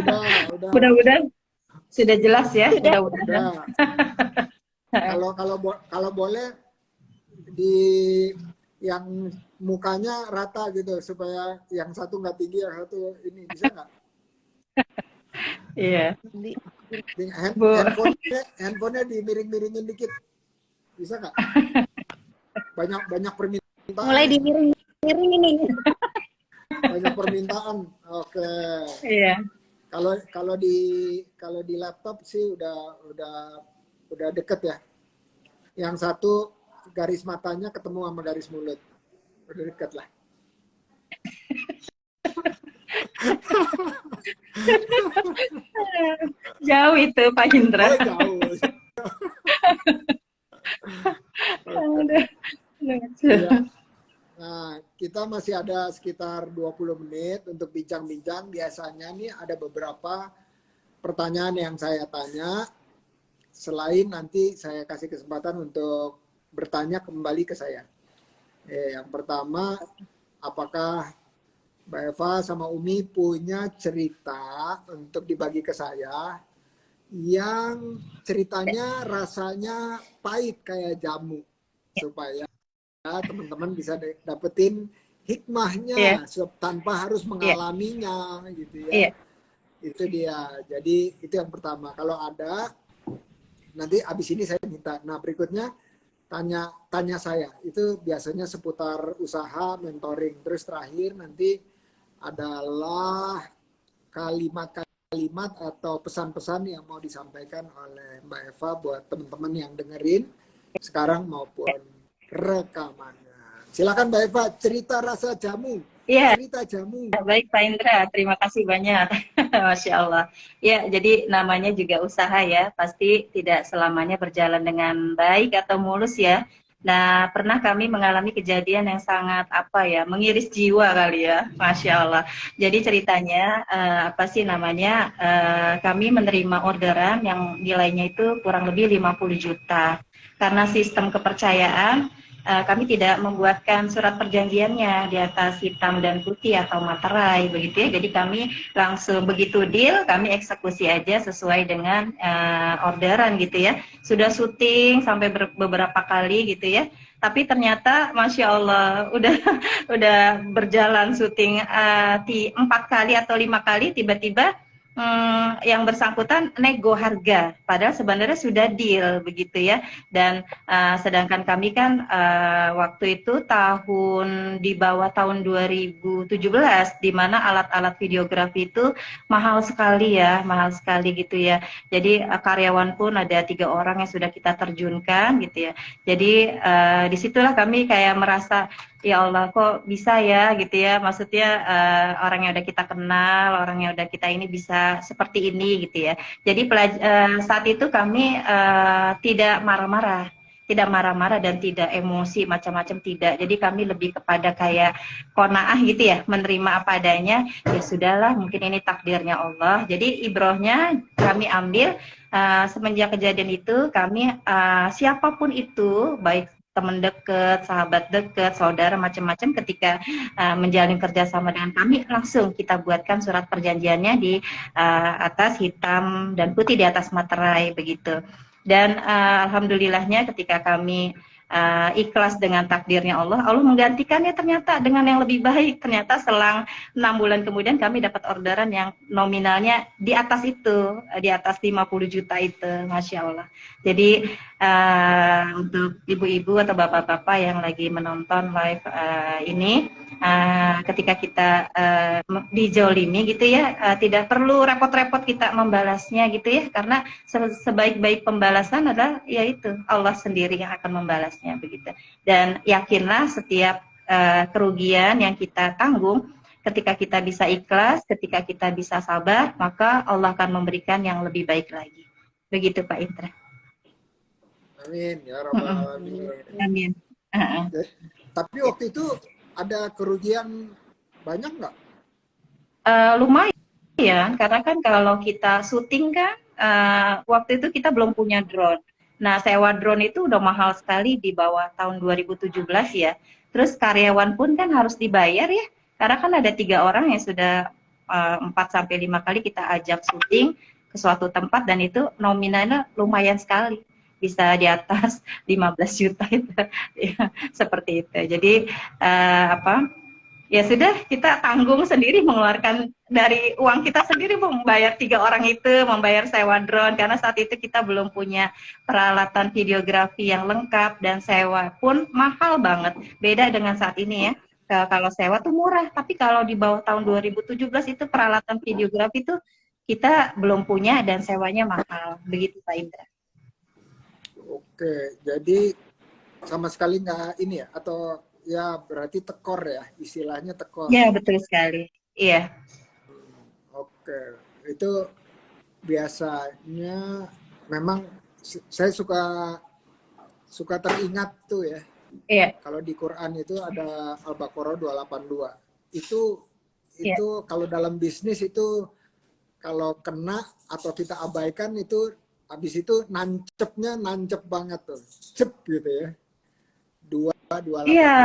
Udah. Mudah-mudahan sudah jelas ya. Mudah-mudahan. Kalau boleh di yang mukanya rata gitu supaya yang satu nggak tinggi, yang satu ini, bisa nggak? Iya. Handphonenya dimiring-miringin dikit, bisa nggak? Banyak permintaan. Mulai dimiring-miring ini. Banyak permintaan. Oke. Iya. Kalau di laptop sih udah deket ya. Yang satu garis matanya ketemu sama garis mulut, udah deket lah. Jauh itu Pak Indra. Oh, jauh. Ya. Nah, kita masih ada sekitar 20 menit untuk bincang-bincang. Biasanya nih ada beberapa pertanyaan yang saya tanya. Selain nanti saya kasih kesempatan untuk bertanya kembali ke saya. Yang pertama, apakah Mbak Eva sama Umi punya cerita untuk dibagi ke saya yang ceritanya rasanya pahit kayak jamu, supaya teman-teman bisa dapetin hikmahnya tanpa harus mengalaminya gitu ya. Itu dia. Jadi itu yang pertama. Kalau ada, nanti abis ini saya minta. Nah, berikutnya tanya saya. Itu biasanya seputar usaha, mentoring. Terus terakhir nanti adalah kalimat-kalimat atau pesan-pesan yang mau disampaikan oleh Mbak Eva buat teman-teman yang dengerin sekarang maupun rekamannya. Silakan Mbak Eva, cerita rasa jamu. Iya. Cerita jamu. Baik Pak Indra, terima kasih banyak. Masya Allah. Ya, jadi namanya juga usaha ya, pasti tidak selamanya berjalan dengan baik atau mulus ya. Nah, pernah kami mengalami kejadian yang sangat mengiris jiwa kali ya, Masya Allah. Jadi ceritanya kami menerima orderan yang nilainya itu kurang lebih 50 juta. Karena sistem kepercayaan, kami tidak membuatkan surat perjanjiannya di atas hitam dan putih atau materai begitu ya. Jadi kami langsung begitu deal, kami eksekusi aja sesuai dengan orderan gitu ya. Sudah syuting sampai beberapa kali gitu ya. Tapi ternyata Masya Allah udah berjalan syuting 4 kali atau 5 kali tiba-tiba yang bersangkutan nego harga, padahal sebenarnya sudah deal begitu ya. Dan sedangkan kami kan waktu itu di bawah tahun 2017, di mana alat-alat videografi itu mahal sekali ya, mahal sekali gitu ya. Jadi karyawan pun ada 3 orang yang sudah kita terjunkan gitu ya. Jadi disitulah kami kayak merasa, ya Allah kok bisa ya gitu ya, maksudnya orang yang udah kita kenal, orang yang udah kita ini bisa seperti ini gitu ya. Jadi saat itu kami tidak marah-marah dan tidak emosi macam-macam, tidak. Jadi kami lebih kepada kayak qanaah gitu ya, menerima apa adanya. Ya sudahlah, mungkin ini takdirnya Allah. Jadi ibrohnya kami ambil semenjak kejadian itu, kami siapapun itu, baik teman dekat, sahabat dekat, saudara macam-macam, ketika menjalin kerjasama dengan kami, langsung kita buatkan surat perjanjiannya di atas hitam dan putih di atas materai begitu. Dan alhamdulillahnya ketika kami ikhlas dengan takdirnya Allah menggantikannya ternyata dengan yang lebih baik. Ternyata selang 6 bulan kemudian kami dapat orderan yang nominalnya di atas itu, di atas 50 juta itu, Masya Allah. Jadi untuk ibu-ibu atau bapak-bapak yang lagi menonton live ini, ketika kita dijolimi gitu ya, tidak perlu repot-repot kita membalasnya gitu ya, karena sebaik-baik pembalasan adalah yaitu Allah sendiri yang akan membalasnya begitu. Dan yakinlah setiap kerugian yang kita tanggung, ketika kita bisa ikhlas, ketika kita bisa sabar, maka Allah akan memberikan yang lebih baik lagi. Begitu Pak Indra. Amin ya rabbal alamin. Amin. Tapi waktu itu ada kerugian banyak nggak? Lumayan, karena kan kalau kita syuting kan waktu itu kita belum punya drone. Nah, sewa drone itu udah mahal sekali di bawah tahun 2017 ya. Terus karyawan pun kan harus dibayar ya, karena kan ada 3 orang yang sudah 4-5 kali kita ajak syuting ke suatu tempat, dan itu nominalnya lumayan sekali, bisa di atas 15 juta itu ya, seperti itu. Jadi ya sudah, kita tanggung sendiri, mengeluarkan dari uang kita sendiri membayar 3 orang itu, membayar sewa drone, karena saat itu kita belum punya peralatan videografi yang lengkap, dan sewa pun mahal banget. Beda dengan saat ini ya, kalau sewa tuh murah, tapi kalau di bawah tahun 2017 itu peralatan videografi itu kita belum punya dan sewanya mahal. Begitu Pak Indra. Oke, jadi sama sekali nggak ini ya, atau ya berarti tekor ya, istilahnya tekor. Ya, betul sekali. Iya. Oke, itu biasanya memang saya suka teringat tuh ya. Iya. Kalau di Quran itu ada Al-Baqarah 282. Itu Iya. Kalau dalam bisnis itu kalau kena atau kita abaikan itu, habis itu nancep banget tuh, cep gitu ya. 228. Iya.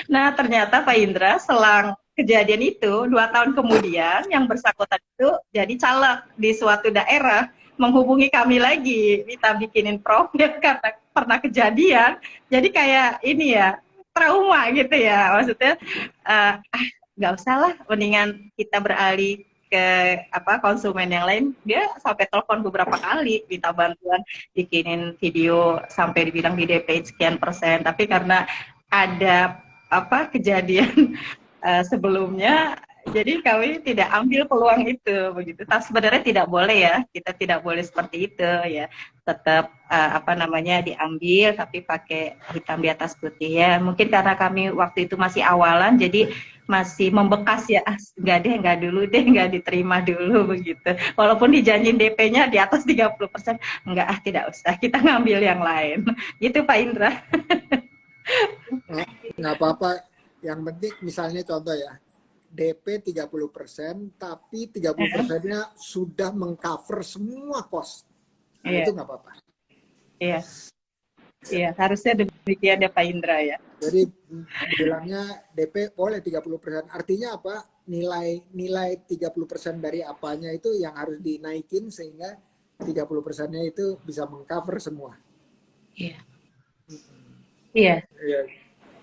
Nah, ternyata Pak Indra, selang kejadian itu 2 tahun kemudian yang bersangkutan itu jadi caleg di suatu daerah, menghubungi kami lagi, kita bikinin profil karena pernah kejadian. Jadi kayak ini ya, trauma gitu ya, maksudnya nggak usah lah, mendingan kita beralih ke konsumen yang lain. Dia sampai telepon beberapa kali minta bantuan bikinin video sampai dibilang di DP sekian %, tapi karena ada kejadian sebelumnya, jadi kami tidak ambil peluang itu begitu. Tapi sebenarnya tidak boleh ya, kita tidak boleh seperti itu ya, tetap diambil tapi pakai hitam di atas putih ya. Mungkin karena kami waktu itu masih awalan, jadi masih membekas ya, nggak diterima dulu begitu. Walaupun dijanjin DP-nya di atas 30%, tidak usah, kita ngambil yang lain. Gitu Pak Indra. Nggak apa-apa, yang penting misalnya contoh ya, DP 30%, tapi 30%-nya sudah mengcover semua cost. Nah, itu nggak apa-apa. Iya. Iya, harusnya demikian ya Pak Indra ya. Jadi bilangnya DP boleh 30%. Artinya apa? Nilai 30% dari apanya itu yang harus dinaikin sehingga 30%-nya itu bisa mengcover semua. Iya. Iya. Iya.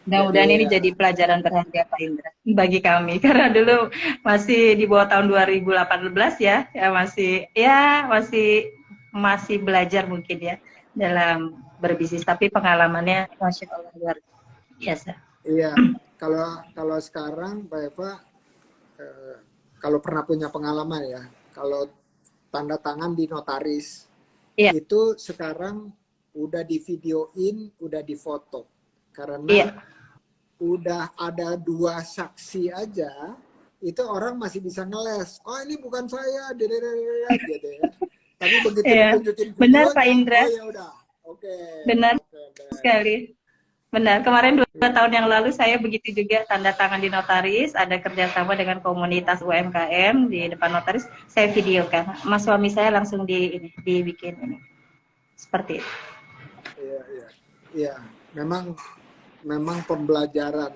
Mudah-mudahan Jadi ini jadi pelajaran berharga Pak Indra bagi kami karena dulu masih di bawah tahun 2018 ya, masih belajar mungkin ya dalam berbisnis, tapi pengalamannya Masya Allah luar biasa. iya, kalau sekarang Mbak Eva, kalau pernah punya pengalaman ya, kalau tanda tangan di notaris, Iya. itu sekarang udah di videoin, udah difoto. Karena Iya. udah ada 2 saksi aja, itu orang masih bisa ngeles. Oh ini bukan saya, gitu ya. Tapi begitu Iya. ditunjukin Benar videonya, Pak Indra. oh ya udah, oke. Benar Oke. sekali. Benar. Kemarin 2 tahun yang lalu saya begitu juga tanda tangan di notaris, ada kerjasama dengan komunitas UMKM di depan notaris, saya videokan. Mas suami saya langsung dibikin ini. Seperti itu. Iya. Memang pembelajaran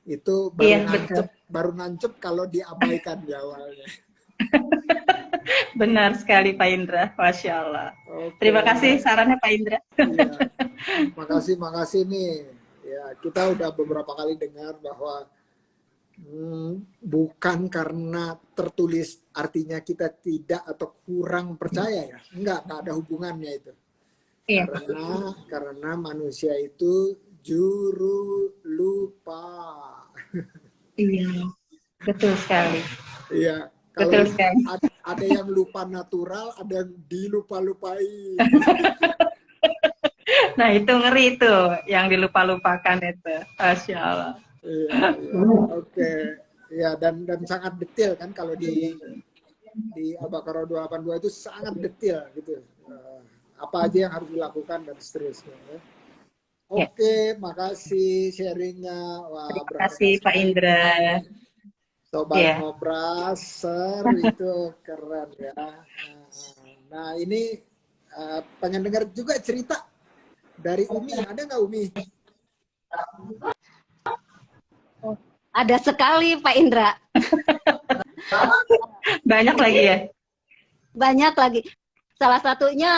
itu Iya, betul. baru nancep kalau diabaikan di awalnya. Benar sekali Pak Indra, Masya Allah. Oke. Terima kasih sarannya Pak Indra. Iya. Makasih nih. Ya, kita udah beberapa kali dengar bahwa bukan karena tertulis artinya kita tidak atau kurang percaya ya. Enggak ada hubungannya itu. Iya. Karena manusia itu juru lupa. Iya, betul sekali. Iya, Betul kalau sekali. ada yang lupa natural, ada yang dilupa-lupai. Nah itu ngeri tuh, yang dilupa-lupakan itu. Masya Allah. Iya, oke. Ya, dan sangat detail kan kalau di Al-Baqarah 282 itu sangat detail gitu. Apa aja yang harus dilakukan dan seterusnya. Ya. Oke, makasih sharingnya. Wah, Terima kasih Pak Indra. Sobat Iya. Ngobraser itu keren ya. Nah ini pengen dengar juga cerita dari Umi. Ada nggak Umi? Ada sekali Pak Indra. Banyak lagi ya? Banyak lagi. Salah satunya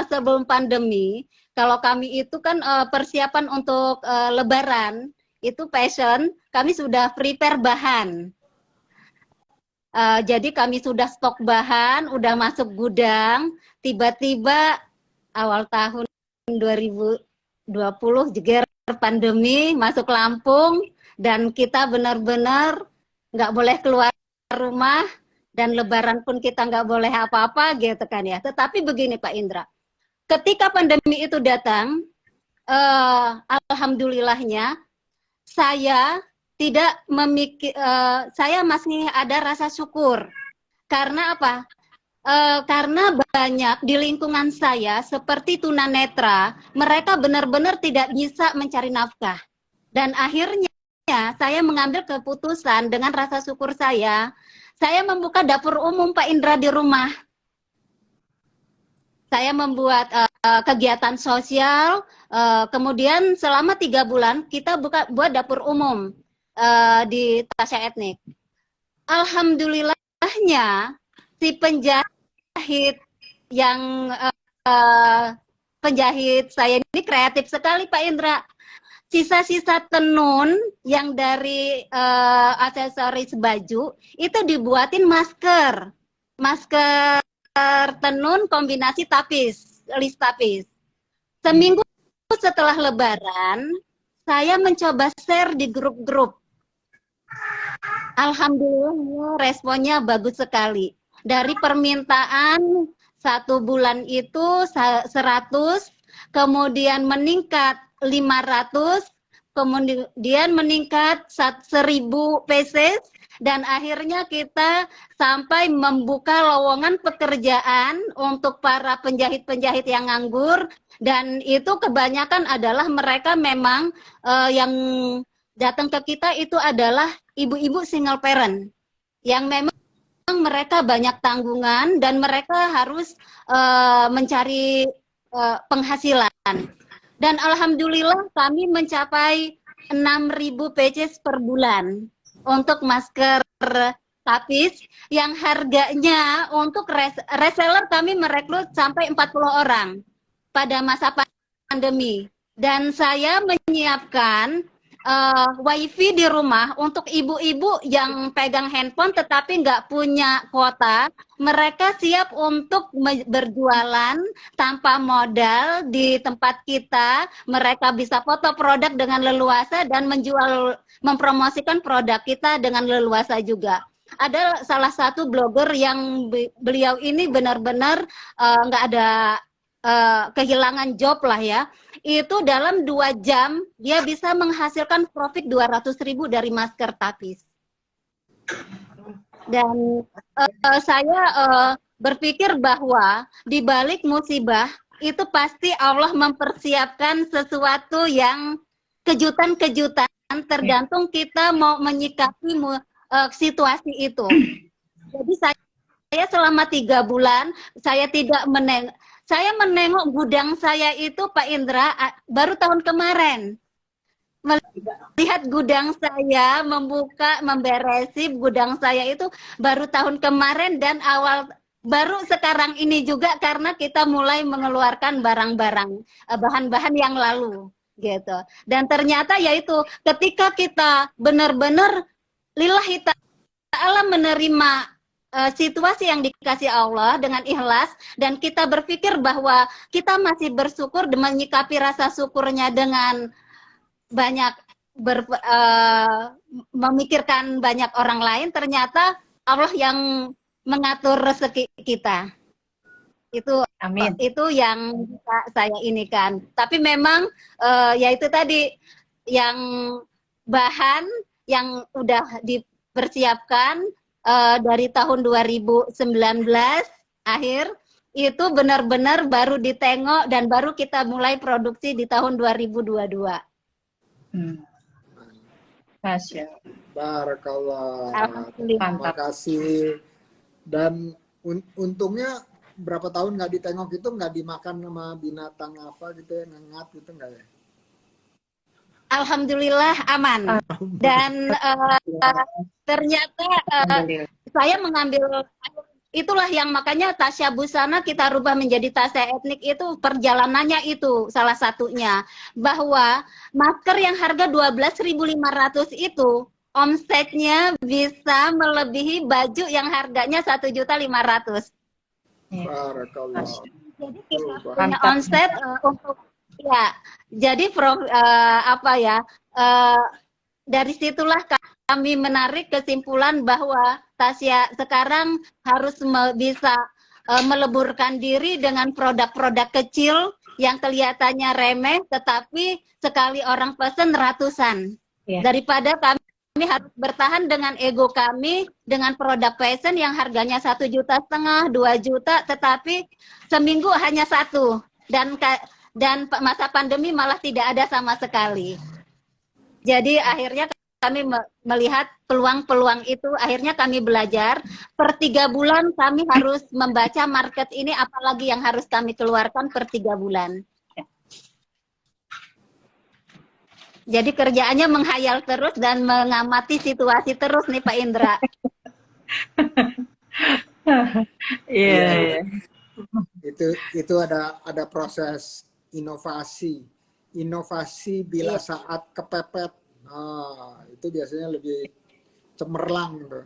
sebelum pandemi, kalau kami itu kan persiapan untuk Lebaran, itu passion, kami sudah prepare bahan. Jadi kami sudah stok bahan, udah masuk gudang, tiba-tiba awal tahun 2020 jeger pandemi, masuk Lampung, dan kita benar-benar nggak boleh keluar rumah, dan Lebaran pun kita nggak boleh apa-apa gitu kan ya. Tetapi begini Pak Indra, ketika pandemi itu datang, alhamdulillahnya saya saya masih ada rasa syukur. Karena apa? Karena banyak di lingkungan saya seperti tunanetra, mereka benar-benar tidak bisa mencari nafkah. Dan akhirnya saya mengambil keputusan dengan rasa syukur saya membuka dapur umum Pak Indra di rumah. Saya membuat kegiatan sosial, kemudian selama 3 bulan kita buat dapur umum di Tasya Etnik. Alhamdulillahnya si penjahit penjahit saya ini kreatif sekali Pak Indra. Sisa-sisa tenun yang dari aksesoris baju itu dibuatin masker tenun kombinasi list tapis. Seminggu setelah Lebaran, saya mencoba share di grup-grup. Alhamdulillah responnya bagus sekali. Dari permintaan 1 bulan itu 100, kemudian meningkat 500, kemudian meningkat 1000 pieces, dan akhirnya kita sampai membuka lowongan pekerjaan untuk para penjahit-penjahit yang nganggur, dan itu kebanyakan adalah mereka memang yang datang ke kita itu adalah ibu-ibu single parent yang memang mereka banyak tanggungan dan mereka harus mencari penghasilan. Dan alhamdulillah kami mencapai 6.000 pieces per bulan untuk masker tapis yang harganya untuk reseller kami merekrut sampai 40 orang pada masa pandemi. Dan saya menyiapkan wifi di rumah untuk ibu-ibu yang pegang handphone tetapi nggak punya kuota. Mereka siap untuk berjualan tanpa modal di tempat kita. Mereka bisa foto produk dengan leluasa dan mempromosikan produk kita dengan leluasa juga. Ada salah satu blogger yang beliau ini benar-benar nggak ada kehilangan job lah ya. Itu dalam 2 jam dia bisa menghasilkan profit 200.000 dari masker tapis. Dan saya berpikir bahwa di balik musibah itu pasti Allah mempersiapkan sesuatu yang kejutan-kejutan, tergantung kita mau menyikapi situasi itu. Jadi saya selama 3 bulan saya tidak saya menengok gudang saya itu Pak Indra baru tahun kemarin. Melihat gudang saya, memberesi gudang saya itu baru tahun kemarin dan baru sekarang ini juga karena kita mulai mengeluarkan barang-barang, bahan-bahan yang lalu gitu. Dan ternyata yaitu ketika kita benar-benar lillahi ta'ala menerima situasi yang dikasih Allah dengan ikhlas dan kita berpikir bahwa kita masih bersyukur dan menyikapi rasa syukurnya dengan banyak memikirkan banyak orang lain, ternyata Allah yang mengatur rezeki kita. Itu Amin. Itu yang saya inikan. Tapi memang ya itu tadi yang bahan yang udah dipersiapkan dari tahun 2019 akhir itu benar-benar baru ditengok dan baru kita mulai produksi di tahun 2022. Masya. Barakallah. Alhamdulillah. Terima kasih. Dan untungnya berapa tahun nggak ditengok itu nggak dimakan sama binatang apa gitu ya, ngengat gitu nggak ya? Alhamdulillah aman. Dan ternyata saya mengambil itulah yang makanya Tasya Busana kita rubah menjadi Tasya Etnik itu perjalanannya itu salah satunya bahwa masker yang harga 12.500 itu omsetnya bisa melebihi baju yang harganya 1.500.000. Barakallah. Jadi kita punya omset untuk ya, jadi dari situlah kami menarik kesimpulan bahwa Tasya sekarang harus bisa meleburkan diri dengan produk-produk kecil yang kelihatannya remeh, tetapi sekali orang pesen ratusan. Daripada kami harus bertahan dengan ego kami dengan produk fashion yang harganya 1,5 juta, 2 juta, tetapi seminggu hanya 1 dan masa pandemi malah tidak ada sama sekali. Jadi akhirnya kami melihat peluang-peluang itu, akhirnya kami belajar. Per 3 bulan kami harus membaca market ini, apalagi yang harus kami keluarkan per 3 bulan. Jadi kerjaannya menghayal terus dan mengamati situasi terus nih Pak Indra. Iya. Itu ada proses inovasi bila saat kepepet. Itu biasanya lebih cemerlang gitu.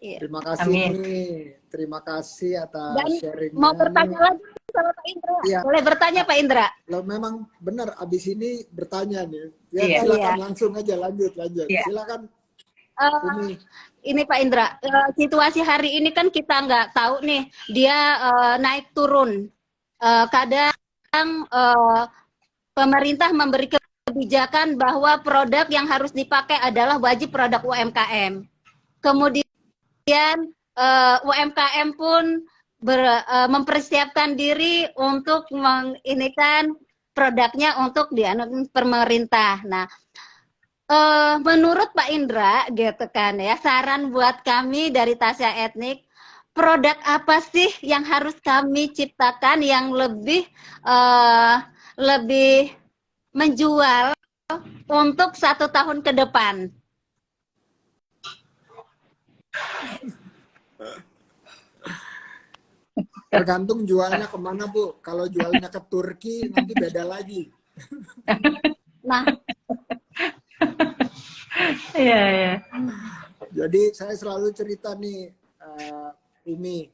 Terima kasih nih, terima kasih atas sharingnya. Mau bertanya lagi sama Pak Indra? Ya. Boleh bertanya Pak Indra? Lo memang benar abis ini bertanya nih. Ya silakan langsung aja lanjut. Silakan. Ini Pak Indra, situasi hari ini kan kita nggak tahu nih dia naik turun. Kadang pemerintah memberi kebijakan bahwa produk yang harus dipakai adalah wajib produk UMKM. Kemudian UMKM pun mempersiapkan diri untuk menginikan produknya untuk dianut pemerintah. Nah, menurut Pak Indra, gitu kan ya, saran buat kami dari Tasya Etnik, produk apa sih yang harus kami ciptakan yang lebih menjual untuk 1 tahun ke depan? Tergantung jualnya kemana, Bu. Kalau jualnya ke Turki nanti beda lagi. Nah, Iya, iya. Jadi saya selalu cerita nih, ini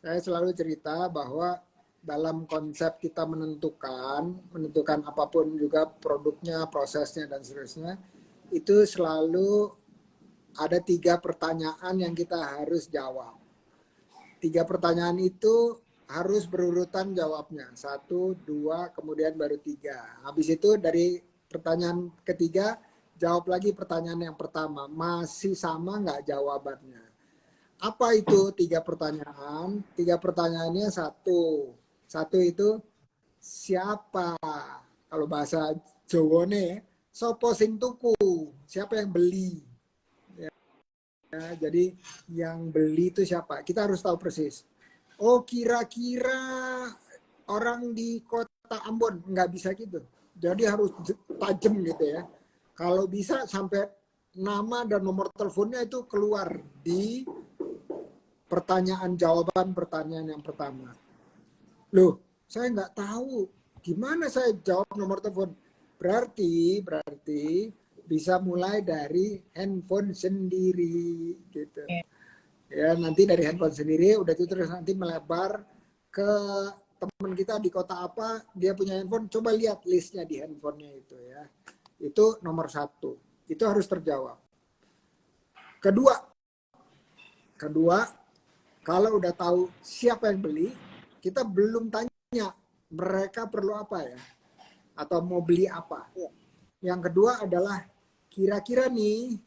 saya selalu cerita bahwa dalam konsep kita menentukan apapun juga produknya, prosesnya dan seterusnya, itu selalu ada 3 pertanyaan yang kita harus jawab. 3 pertanyaan itu harus berurutan jawabnya. 1, 2, kemudian baru 3. Habis itu dari pertanyaan ketiga, jawab lagi pertanyaan yang pertama. Masih sama nggak jawabannya? Apa itu 3 pertanyaan? 3 pertanyaannya satu itu siapa? Kalau bahasa Jawa nih, sopo sing tuku? Siapa yang beli? Ya, jadi yang beli itu siapa? Kita harus tahu persis. Oh, kira-kira orang di kota Ambon, nggak bisa gitu. Jadi harus tajam gitu ya. Kalau bisa sampai nama dan nomor teleponnya itu keluar di pertanyaan jawaban pertanyaan yang pertama. Loh, saya nggak tahu gimana saya jawab nomor telepon. Berarti bisa mulai dari handphone sendiri gitu. Ya, nanti dari handphone sendiri udah itu terus nanti melebar ke teman kita di kota apa, dia punya handphone, coba lihat listnya di handphonenya itu ya. Itu nomor 1. Itu harus terjawab. Kedua, kalau udah tahu siapa yang beli, kita belum tanya mereka perlu apa ya, atau mau beli apa. Yang kedua adalah kira-kira nih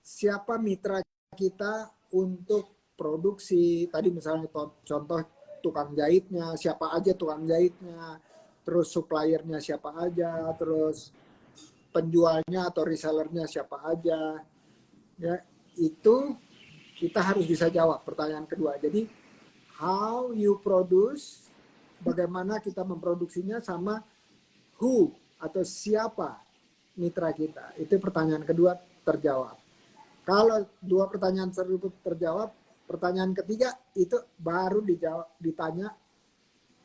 siapa mitra kita untuk produksi. Tadi misalnya contoh tukang jahitnya, siapa aja tukang jahitnya, terus suppliernya siapa aja, terus penjualnya atau resellernya siapa aja. Ya, itu kita harus bisa jawab pertanyaan kedua. Jadi how you produce, bagaimana kita memproduksinya, sama who atau siapa mitra kita. Itu pertanyaan kedua terjawab. Kalau 2 pertanyaan tersebut terjawab, pertanyaan ketiga itu baru ditanya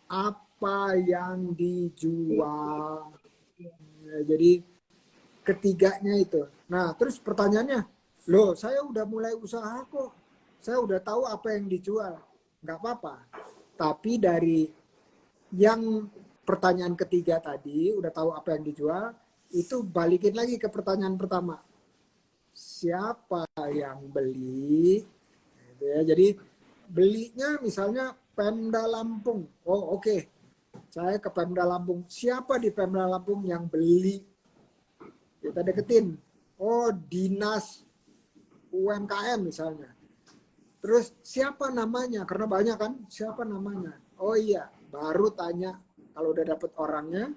apa yang dijual. Ya, jadi ketiganya itu. Nah, terus pertanyaannya, loh saya udah mulai usaha kok, saya udah tahu apa yang dijual. Nggak apa-apa. Tapi dari yang pertanyaan ketiga tadi, udah tahu apa yang dijual, itu balikin lagi ke pertanyaan pertama. Siapa yang beli? Gitu ya. Jadi belinya misalnya Pemda Lampung. Oh oke. Saya ke Pemda Lampung. Siapa di Pemda Lampung yang beli? Kita deketin. Oh, dinas UMKM misalnya. Terus siapa namanya? Karena banyak kan, siapa namanya? Oh iya, baru tanya. Kalau udah dapet orangnya,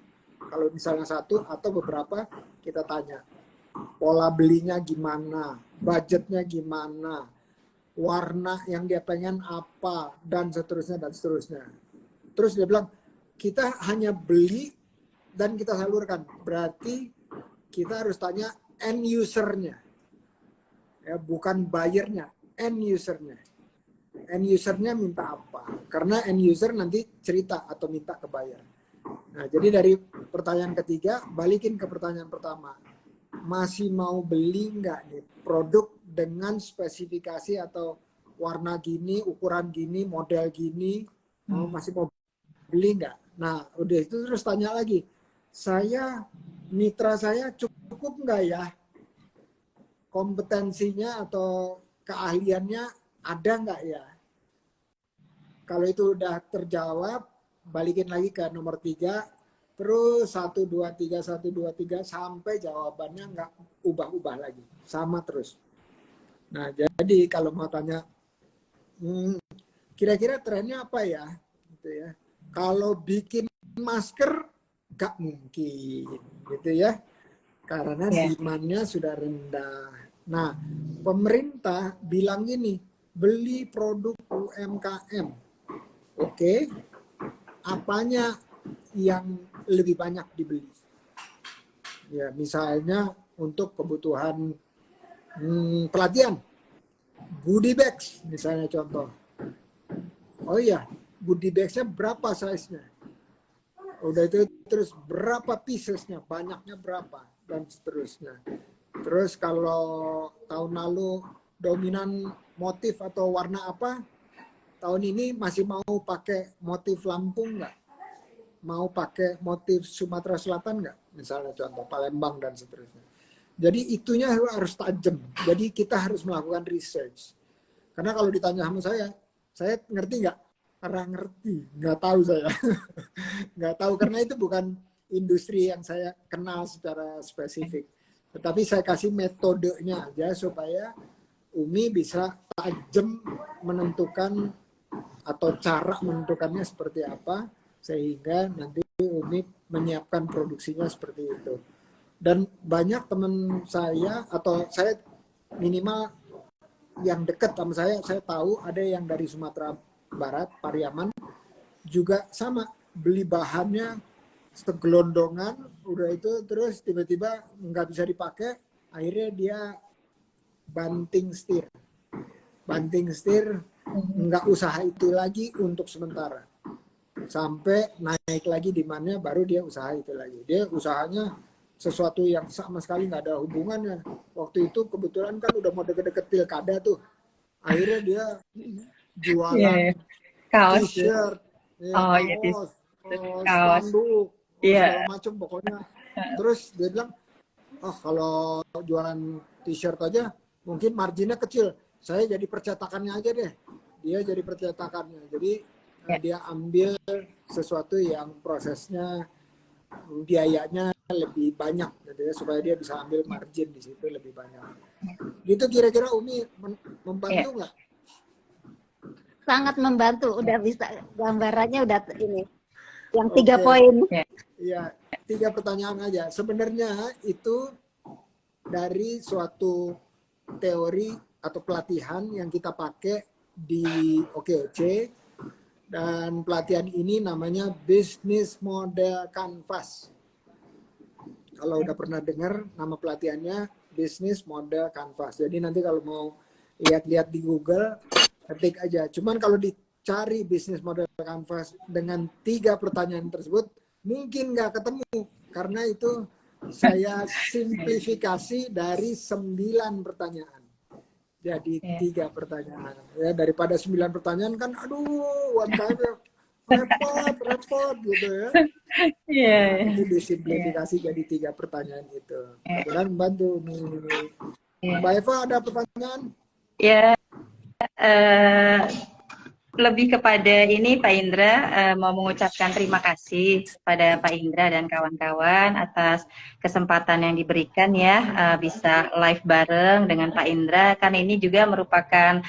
kalau misalnya 1 atau beberapa, kita tanya. Pola belinya gimana? Budgetnya gimana? Warna yang dia pengen apa? Dan seterusnya, dan seterusnya. Terus dia bilang, kita hanya beli dan kita salurkan. Berarti kita harus tanya end usernya, ya, bukan buyernya, end usernya. End usernya minta apa? Karena end user nanti cerita atau minta ke buyer. Nah, jadi dari pertanyaan ketiga balikin ke pertanyaan pertama. Masih mau beli nggak nih produk dengan spesifikasi atau warna gini, ukuran gini, model gini? Masih mau beli nggak? Nah, udah itu terus tanya lagi. Mitra saya cukup nggak ya? Kompetensinya atau keahliannya ada nggak ya? Kalau itu udah terjawab, balikin lagi ke nomor 3, terus 1, 2, 3, 1, 2, 3, sampai jawabannya nggak ubah-ubah lagi. Sama terus. Nah, jadi kalau mau tanya, kira-kira trennya apa ya? Gitu ya. Kalau bikin masker, nggak mungkin. Gitu ya. Karena demand-nya sudah rendah. Nah, pemerintah bilang gini, beli produk UMKM. Oke, apanya yang lebih banyak dibeli? Ya, misalnya untuk kebutuhan pelatihan, goodie bags misalnya contoh. Oh iya, goodie bagsnya berapa size-nya? Udah itu terus berapa piecesnya, banyaknya berapa, dan seterusnya. Terus kalau tahun lalu dominan motif atau warna apa, tahun ini masih mau pakai motif Lampung nggak? Mau pakai motif Sumatera Selatan nggak? Misalnya contoh Palembang dan seterusnya. Jadi itunya harus tajam. Jadi kita harus melakukan research. Karena kalau ditanya sama saya ngerti nggak? Karena ngerti, nggak tahu saya. Nggak tahu karena itu bukan industri yang saya kenal secara spesifik. Tetapi saya kasih metodenya aja supaya Umi bisa tajam menentukan atau cara menentukannya seperti apa sehingga nanti Umi menyiapkan produksinya seperti itu. Dan banyak teman saya atau saya minimal yang dekat sama saya tahu ada yang dari Sumatera Barat, Pariaman, juga sama beli bahannya segelondongan, udah itu terus tiba-tiba nggak bisa dipakai, akhirnya dia banting setir, nggak usaha itu lagi untuk sementara, sampai naik lagi demandnya baru dia usaha itu lagi. Dia usahanya sesuatu yang sama sekali nggak ada hubungannya. Waktu itu kebetulan kan udah mau deket-deket pilkada tuh, akhirnya dia jualan Kaos. t-shirt, ya, Oh iya, kaos, kaos. spanduk, Iya. segala macam pokoknya. Terus dia bilang, oh kalau jualan t-shirt aja mungkin marginnya kecil, saya jadi percetakannya aja deh. Dia jadi percetakannya, jadi dia ambil sesuatu yang prosesnya biayanya lebih banyak gitu ya, supaya dia bisa ambil margin di situ lebih banyak. Gitu kira-kira Umi membantu nggak? Sangat membantu, udah bisa gambarannya udah ini. Yang 3 poin. Iya, 3 pertanyaan aja. Sebenarnya itu dari suatu teori atau pelatihan yang kita pakai di OKOC, dan pelatihan ini namanya Business Model Canvas. Kalau udah pernah dengar nama pelatihannya Business Model Canvas. Jadi nanti kalau mau lihat-lihat di Google, ketik aja. Cuman kalau dicari Business Model Canvas dengan 3 pertanyaan tersebut, mungkin nggak ketemu. Karena itu saya simplifikasi dari 9 pertanyaan. Jadi 3 pertanyaan. Ya, daripada 9 pertanyaan kan, aduh, one time repot gitu ya. Nah, itu disimplifikasi jadi 3 pertanyaan itu. Mudah-mudahan membantu nih. Mbak Eva ada pertanyaan? Ya, lebih kepada ini Pak Indra, mau mengucapkan terima kasih pada Pak Indra dan kawan-kawan atas kesempatan yang diberikan ya, bisa live bareng dengan Pak Indra. Kan ini juga merupakan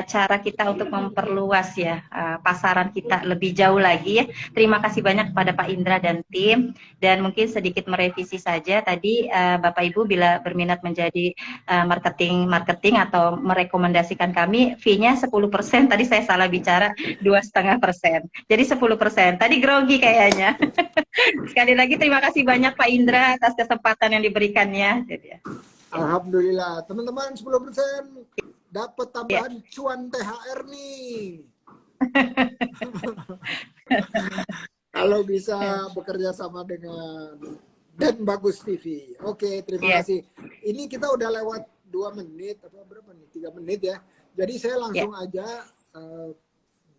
cara kita untuk memperluas ya pasaran kita lebih jauh lagi ya. Terima kasih banyak kepada Pak Indra dan tim. Dan mungkin sedikit merevisi saja tadi Bapak Ibu bila berminat menjadi marketing atau merekomendasikan kami, fee-nya 10%. Tadi saya salah bicara, 2,5%. Jadi 10%. Tadi grogi kayaknya. Sekali lagi terima kasih banyak Pak Indra atas kesempatan yang diberikannya. Alhamdulillah. Teman-teman 10% dapat tambahan cuan THR nih. Kalau bisa bekerja sama dengan Dan Bagus TV. Oke, terima kasih. Ini kita udah lewat 2 menit atau berapa nih? 3 menit ya. Jadi saya langsung aja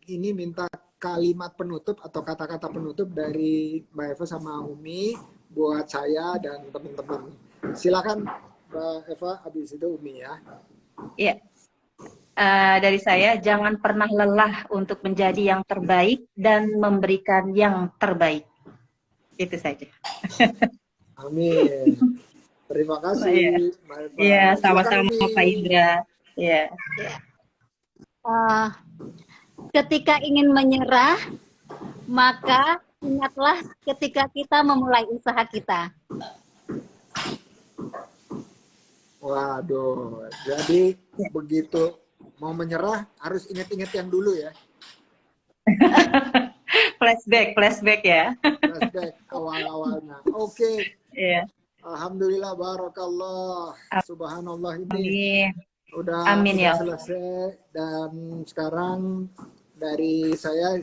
ini minta kalimat penutup atau kata-kata penutup dari Mbak Eva sama Umi buat saya dan teman-teman. Silakan Mbak Eva, habis itu Umi ya. Iya. Dari saya, jangan pernah lelah untuk menjadi yang terbaik dan memberikan yang terbaik. Itu saja. Amin. Terima kasih, Mbak Eva. Iya, sama-sama Pak Indra. Iya. Ketika ingin menyerah, maka ingatlah ketika kita memulai usaha kita. Waduh, jadi begitu mau menyerah harus ingat-ingat yang dulu ya. Flashback ya. Flashback awal-awalnya. Oke, Iya. Alhamdulillah, barakallah, subhanallah, ini Amin. udah Amin ya Allah. selesai. Dan sekarang dari saya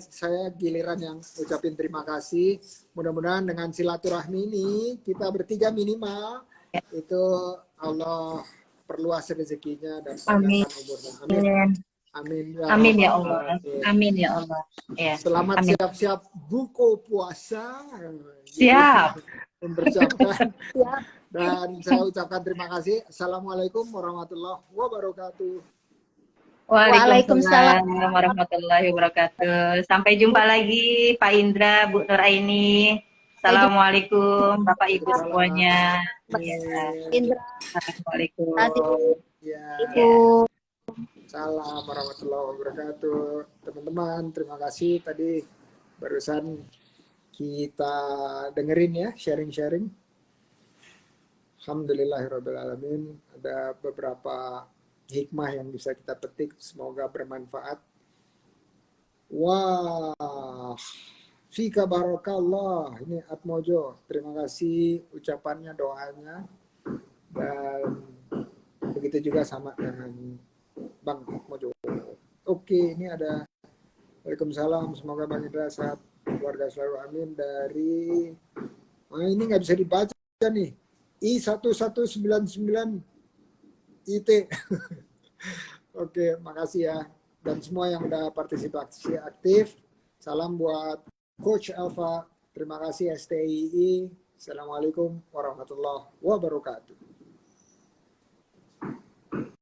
giliran yang ucapin terima kasih. Mudah-mudahan dengan silaturahmi ini kita bertiga minimal itu Allah perluas rezekinya dan Amin. panjangkan umurnya. Amin. Amin ya Amin ya rabbal Allah. alamin. Amin ya Allah. Ya. Selamat Amin. siap-siap buka puasa. Siap. Mempersiapkan. Ya. Dan saya ucapkan terima kasih. Assalamualaikum warahmatullahi wabarakatuh. Waalaikumsalam warahmatullahi wabarakatuh. Sampai jumpa lagi Pak Indra, Bu Nur Aini. Assalamualaikum Bapak Ibu semuanya. Iya. Indra, Assalamualaikum. Ya, Ibu. salam warahmatullahi wabarakatuh. Teman-teman, terima kasih tadi barusan kita dengerin ya, sharing-sharing. Alhamdulillahirrahmanirrahim. Ada beberapa hikmah yang bisa kita petik. Semoga bermanfaat. Wah, fika barakallah. Ini Atmojo. Terima kasih ucapannya, doanya. Dan begitu juga sama dengan Bang Atmojo. Oke, ini ada Waalaikumsalam. Semoga Bang Indra sehat, keluarga selalu amin. Dari ini nggak bisa dibaca nih. I1199 IT. Oke, makasih ya. Dan semua yang udah partisipasi aktif. Salam buat Coach Alfa. Terima kasih STII. Assalamualaikum warahmatullahi wabarakatuh.